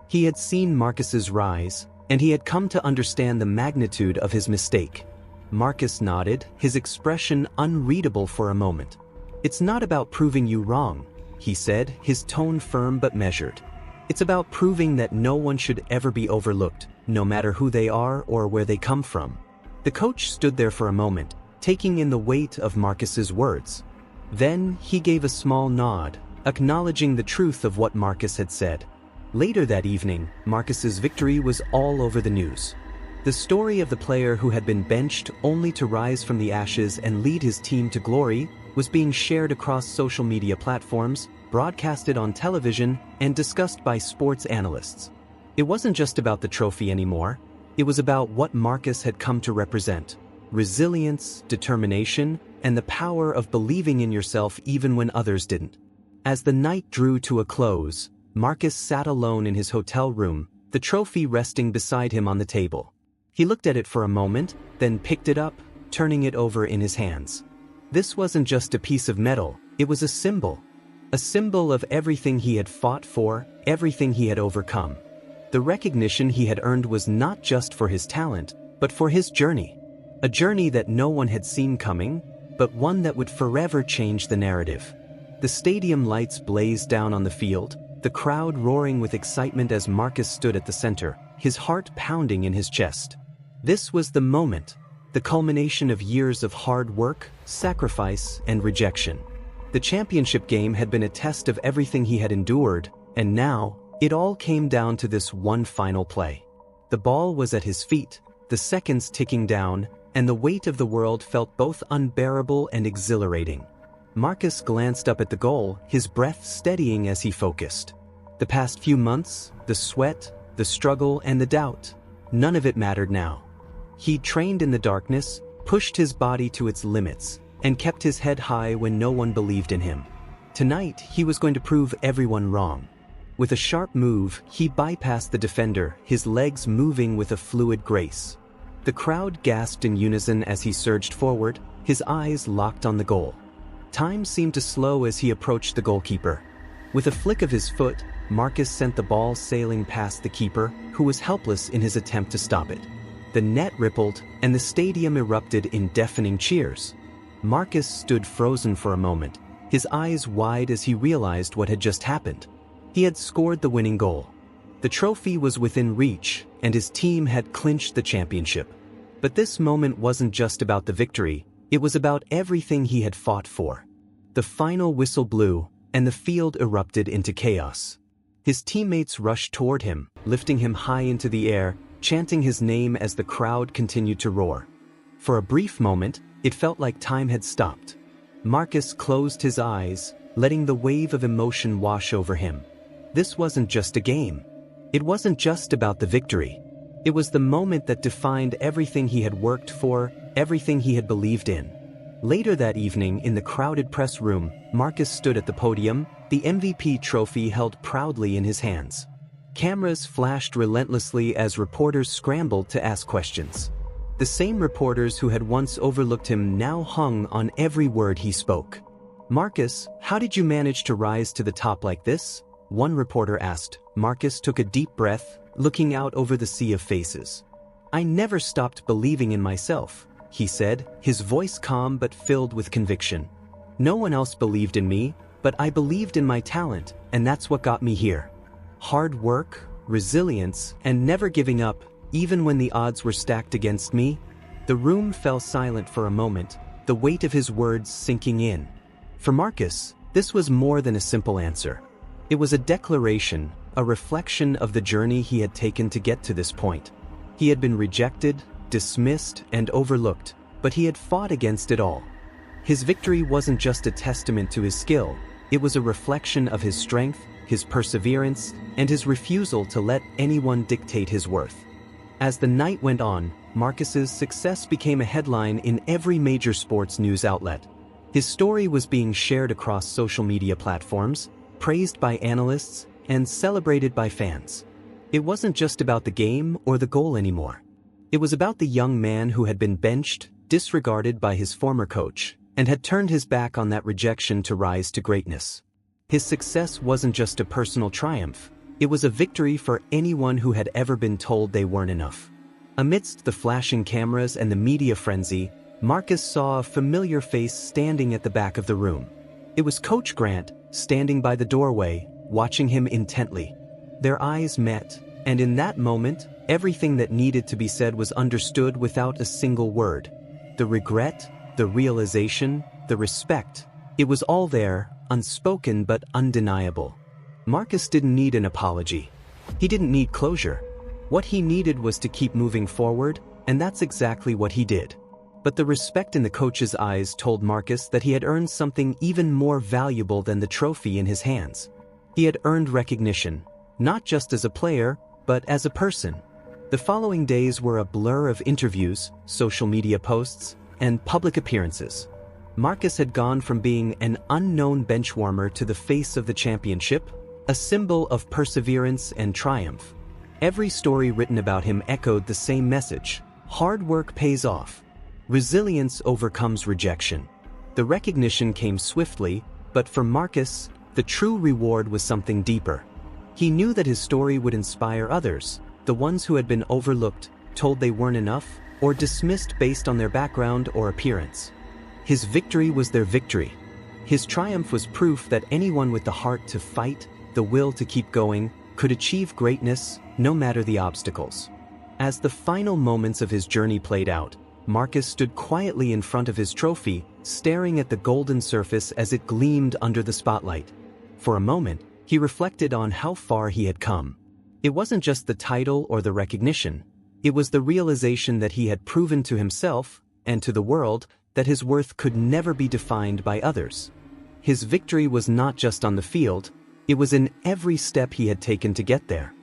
He had seen Marcus's rise, and he had come to understand the magnitude of his mistake. Marcus nodded, his expression unreadable for a moment. "It's not about proving you wrong," he said, his tone firm but measured. "It's about proving that no one should ever be overlooked, no matter who they are or where they come from." The coach stood there for a moment, taking in the weight of Marcus's words. Then he gave a small nod, acknowledging the truth of what Marcus had said. Later that evening, Marcus's victory was all over the news. The story of the player who had been benched only to rise from the ashes and lead his team to glory was being shared across social media platforms, broadcasted on television, and discussed by sports analysts. It wasn't just about the trophy anymore. It was about what Marcus had come to represent: resilience, determination, and the power of believing in yourself even when others didn't. As the night drew to a close, Marcus sat alone in his hotel room, the trophy resting beside him on the table. He looked at it for a moment, then picked it up, turning it over in his hands. This wasn't just a piece of metal, it was a symbol. A symbol of everything he had fought for, everything he had overcome. The recognition he had earned was not just for his talent, but for his journey. A journey that no one had seen coming, but one that would forever change the narrative. The stadium lights blazed down on the field, the crowd roaring with excitement as Marcus stood at the center, his heart pounding in his chest. This was the moment, the culmination of years of hard work, sacrifice, and rejection. The championship game had been a test of everything he had endured, and now, it all came down to this one final play. The ball was at his feet, the seconds ticking down, and the weight of the world felt both unbearable and exhilarating. Marcus glanced up at the goal, his breath steadying as he focused. The past few months, the sweat, the struggle, and the doubt, none of it mattered now. He trained in the darkness, pushed his body to its limits, and kept his head high when no one believed in him. Tonight, he was going to prove everyone wrong. With a sharp move, he bypassed the defender, his legs moving with a fluid grace. The crowd gasped in unison as he surged forward, his eyes locked on the goal. Time seemed to slow as he approached the goalkeeper. With a flick of his foot, Marcus sent the ball sailing past the keeper, who was helpless in his attempt to stop it. The net rippled, and the stadium erupted in deafening cheers. Marcus stood frozen for a moment, his eyes wide as he realized what had just happened. He had scored the winning goal. The trophy was within reach, and his team had clinched the championship. But this moment wasn't just about the victory, it was about everything he had fought for. The final whistle blew, and the field erupted into chaos. His teammates rushed toward him, lifting him high into the air, chanting his name as the crowd continued to roar. For a brief moment, it felt like time had stopped. Marcus closed his eyes, letting the wave of emotion wash over him. This wasn't just a game. It wasn't just about the victory. It was the moment that defined everything he had worked for, everything he had believed in. Later that evening, in the crowded press room, Marcus stood at the podium, the MVP trophy held proudly in his hands. Cameras flashed relentlessly as reporters scrambled to ask questions. The same reporters who had once overlooked him now hung on every word he spoke. "Marcus, how did you manage to rise to the top like this?" one reporter asked. Marcus took a deep breath, looking out over the sea of faces. "I never stopped believing in myself," he said, his voice calm but filled with conviction. "No one else believed in me, but I believed in my talent, and that's what got me here. Hard work, resilience, and never giving up, even when the odds were stacked against me." The room fell silent for a moment, the weight of his words sinking in. For Marcus, this was more than a simple answer. It was a declaration, a reflection of the journey he had taken to get to this point. He had been rejected, dismissed, and overlooked, but he had fought against it all. His victory wasn't just a testament to his skill, It was a reflection of his strength, his perseverance, and his refusal to let anyone dictate his worth. As the night went on, Marcus's success became a headline in every major sports news outlet. His story was being shared across social media platforms, praised by analysts, and celebrated by fans. It wasn't just about the game or the goal anymore. It was about the young man who had been benched, disregarded by his former coach, and had turned his back on that rejection to rise to greatness. His success wasn't just a personal triumph, it was a victory for anyone who had ever been told they weren't enough. Amidst the flashing cameras and the media frenzy, Marcus saw a familiar face standing at the back of the room. It was Coach Grant, standing by the doorway, watching him intently. Their eyes met, and in that moment, everything that needed to be said was understood without a single word. The regret, the realization, the respect, it was all there, unspoken but undeniable. Marcus didn't need an apology. He didn't need closure. What he needed was to keep moving forward, and that's exactly what he did. But the respect in the coach's eyes told Marcus that he had earned something even more valuable than the trophy in his hands. He had earned recognition, not just as a player, but as a person. The following days were a blur of interviews, social media posts, and public appearances. Marcus had gone from being an unknown benchwarmer to the face of the championship, a symbol of perseverance and triumph. Every story written about him echoed the same message: hard work pays off. Resilience overcomes rejection. The recognition came swiftly, but for Marcus, the true reward was something deeper. He knew that his story would inspire others, the ones who had been overlooked, told they weren't enough, or dismissed based on their background or appearance. His victory was their victory. His triumph was proof that anyone with the heart to fight, the will to keep going, could achieve greatness, no matter the obstacles. As the final moments of his journey played out, Marcus stood quietly in front of his trophy, staring at the golden surface as it gleamed under the spotlight. For a moment, he reflected on how far he had come. It wasn't just the title or the recognition. It was the realization that he had proven to himself, and to the world, that his worth could never be defined by others. His victory was not just on the field, it was in every step he had taken to get there.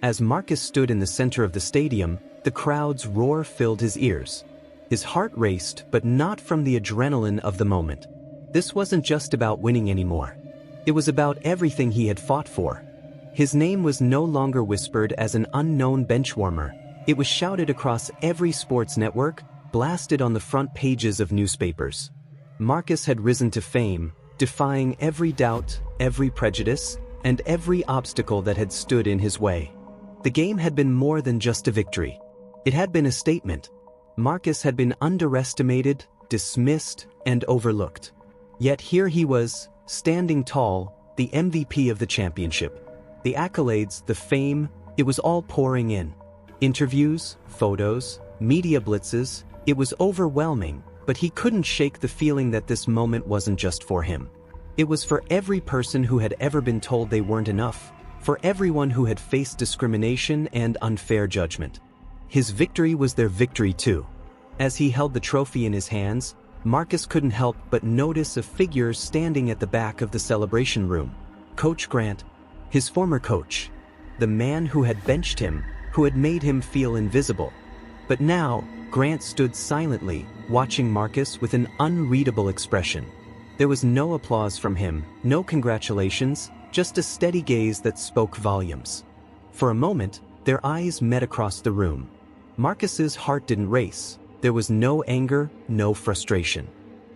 As Marcus stood in the center of the stadium, the crowd's roar filled his ears. His heart raced, but not from the adrenaline of the moment. This wasn't just about winning anymore. It was about everything he had fought for. His name was no longer whispered as an unknown benchwarmer. It was shouted across every sports network, blasted on the front pages of newspapers. Marcus had risen to fame, defying every doubt, every prejudice, and every obstacle that had stood in his way. The game had been more than just a victory. It had been a statement. Marcus had been underestimated, dismissed, and overlooked. Yet here he was, standing tall, the MVP of the championship. The accolades, the fame, it was all pouring in. Interviews, photos, media blitzes, it was overwhelming, but he couldn't shake the feeling that this moment wasn't just for him. It was for every person who had ever been told they weren't enough, for everyone who had faced discrimination and unfair judgment. His victory was their victory too. As he held the trophy in his hands, Marcus couldn't help but notice a figure standing at the back of the celebration room. Coach Grant, his former coach. The man who had benched him, who had made him feel invisible. But now, Grant stood silently, watching Marcus with an unreadable expression. There was no applause from him, no congratulations, just a steady gaze that spoke volumes. For a moment, their eyes met across the room. Marcus's heart didn't race. There was no anger, no frustration.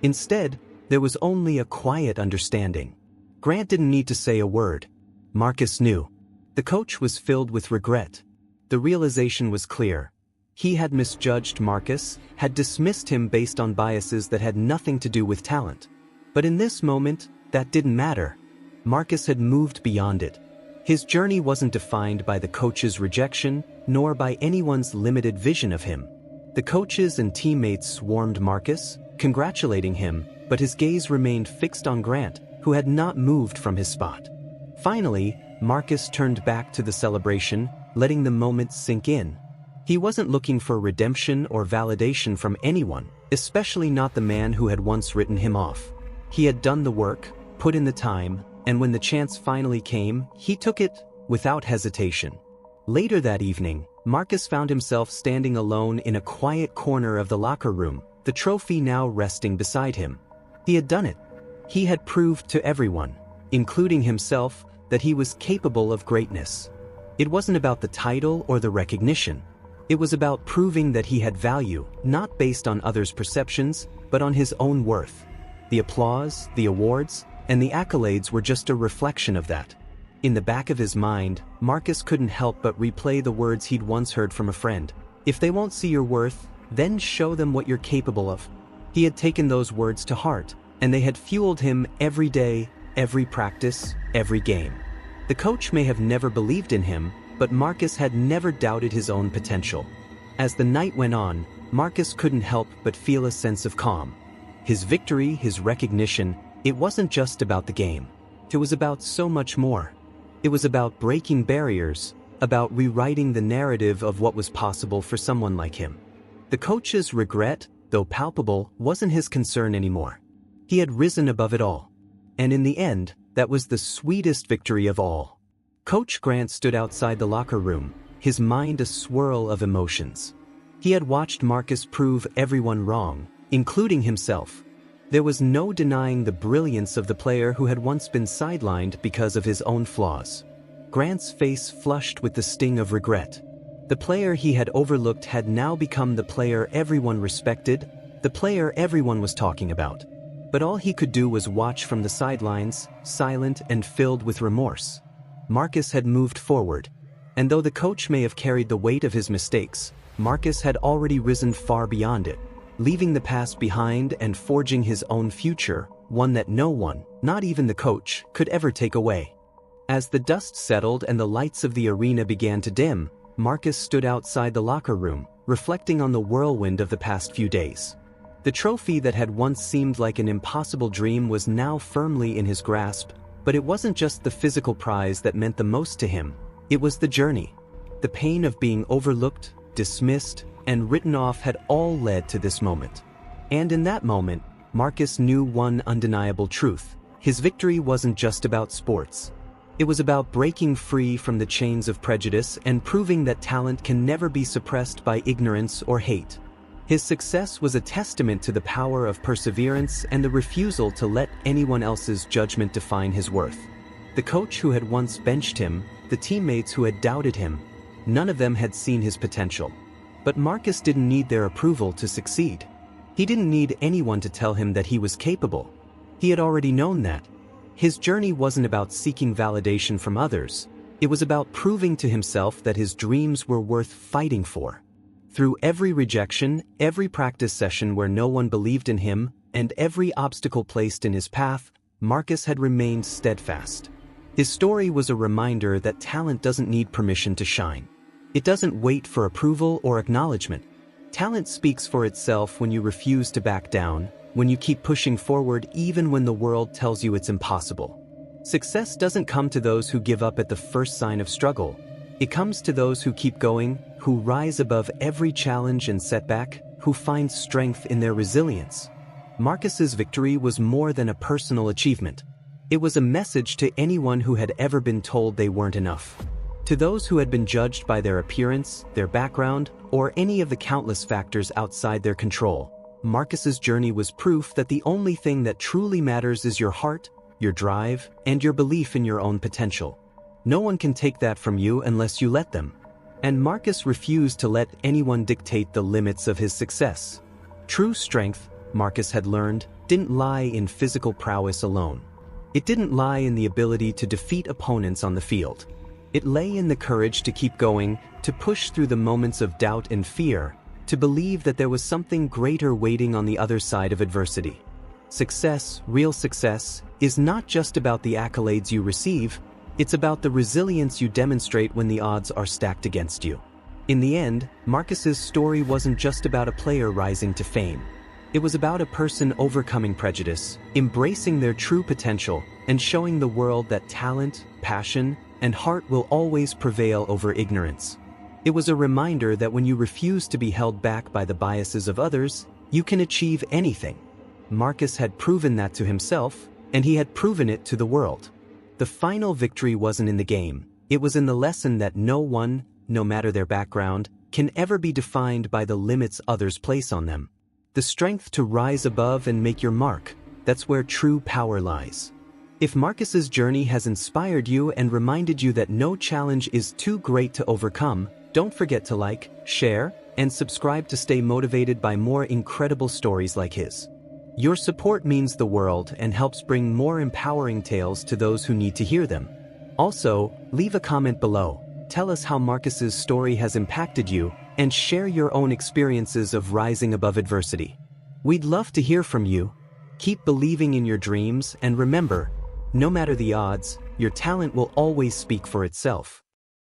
Instead, there was only a quiet understanding. Grant didn't need to say a word. Marcus knew. The coach was filled with regret. The realization was clear. He had misjudged Marcus, had dismissed him based on biases that had nothing to do with talent. But in this moment, that didn't matter. Marcus had moved beyond it. His journey wasn't defined by the coach's rejection, nor by anyone's limited vision of him. The coaches and teammates swarmed Marcus, congratulating him, but his gaze remained fixed on Grant, who had not moved from his spot. Finally, Marcus turned back to the celebration, letting the moment sink in. He wasn't looking for redemption or validation from anyone, especially not the man who had once written him off. He had done the work, put in the time, and when the chance finally came, he took it without hesitation. Later that evening, Marcus found himself standing alone in a quiet corner of the locker room, the trophy now resting beside him. He had done it. He had proved to everyone, including himself, that he was capable of greatness. It wasn't about the title or the recognition. It was about proving that he had value, not based on others' perceptions, but on his own worth. The applause, the awards, and the accolades were just a reflection of that. In the back of his mind, Marcus couldn't help but replay the words he'd once heard from a friend. If they won't see your worth, then show them what you're capable of. He had taken those words to heart, and they had fueled him every day, every practice, every game. The coach may have never believed in him, but Marcus had never doubted his own potential. As the night went on, Marcus couldn't help but feel a sense of calm. His victory, his recognition, it wasn't just about the game. It was about so much more. It was about breaking barriers, about rewriting the narrative of what was possible for someone like him. The coach's regret, though palpable, wasn't his concern anymore. He had risen above it all. And in the end, that was the sweetest victory of all. Coach Grant stood outside the locker room, his mind a swirl of emotions. He had watched Marcus prove everyone wrong, including himself. There was no denying the brilliance of the player who had once been sidelined because of his own flaws. Grant's face flushed with the sting of regret. The player he had overlooked had now become the player everyone respected, the player everyone was talking about. But all he could do was watch from the sidelines, silent and filled with remorse. Marcus had moved forward, and though the coach may have carried the weight of his mistakes, Marcus had already risen far beyond it, leaving the past behind and forging his own future, one that no one, not even the coach, could ever take away. As the dust settled and the lights of the arena began to dim, Marcus stood outside the locker room, reflecting on the whirlwind of the past few days. The trophy that had once seemed like an impossible dream was now firmly in his grasp, but it wasn't just the physical prize that meant the most to him. It was the journey. The pain of being overlooked, dismissed, and written off had all led to this moment. And in that moment, Marcus knew one undeniable truth. His victory wasn't just about sports. It was about breaking free from the chains of prejudice and proving that talent can never be suppressed by ignorance or hate. His success was a testament to the power of perseverance and the refusal to let anyone else's judgment define his worth. The coach who had once benched him, the teammates who had doubted him, none of them had seen his potential. But Marcus didn't need their approval to succeed. He didn't need anyone to tell him that he was capable. He had already known that. His journey wasn't about seeking validation from others. It was about proving to himself that his dreams were worth fighting for. Through every rejection, every practice session where no one believed in him, and every obstacle placed in his path, Marcus had remained steadfast. His story was a reminder that talent doesn't need permission to shine. It doesn't wait for approval or acknowledgement. Talent speaks for itself when you refuse to back down, when you keep pushing forward even when the world tells you it's impossible. Success doesn't come to those who give up at the first sign of struggle. It comes to those who keep going, who rise above every challenge and setback, who find strength in their resilience. Marcus's victory was more than a personal achievement. It was a message to anyone who had ever been told they weren't enough. To those who had been judged by their appearance, their background, or any of the countless factors outside their control, Marcus's journey was proof that the only thing that truly matters is your heart, your drive, and your belief in your own potential. No one can take that from you unless you let them. And Marcus refused to let anyone dictate the limits of his success. True strength, Marcus had learned, didn't lie in physical prowess alone. It didn't lie in the ability to defeat opponents on the field. It lay in the courage to keep going, to push through the moments of doubt and fear, to believe that there was something greater waiting on the other side of adversity. Success, real success, is not just about the accolades you receive, it's about the resilience you demonstrate when the odds are stacked against you. In the end, Marcus's story wasn't just about a player rising to fame. It was about a person overcoming prejudice, embracing their true potential, and showing the world that talent, passion, and heart will always prevail over ignorance. It was a reminder that when you refuse to be held back by the biases of others, you can achieve anything. Marcus had proven that to himself, and he had proven it to the world. The final victory wasn't in the game, it was in the lesson that no one, no matter their background, can ever be defined by the limits others place on them. The strength to rise above and make your mark, that's where true power lies. If Marcus's journey has inspired you and reminded you that no challenge is too great to overcome, don't forget to like, share, and subscribe to stay motivated by more incredible stories like his. Your support means the world and helps bring more empowering tales to those who need to hear them. Also, leave a comment below, tell us how Marcus's story has impacted you, and share your own experiences of rising above adversity. We'd love to hear from you. Keep believing in your dreams, and remember, no matter the odds, your talent will always speak for itself.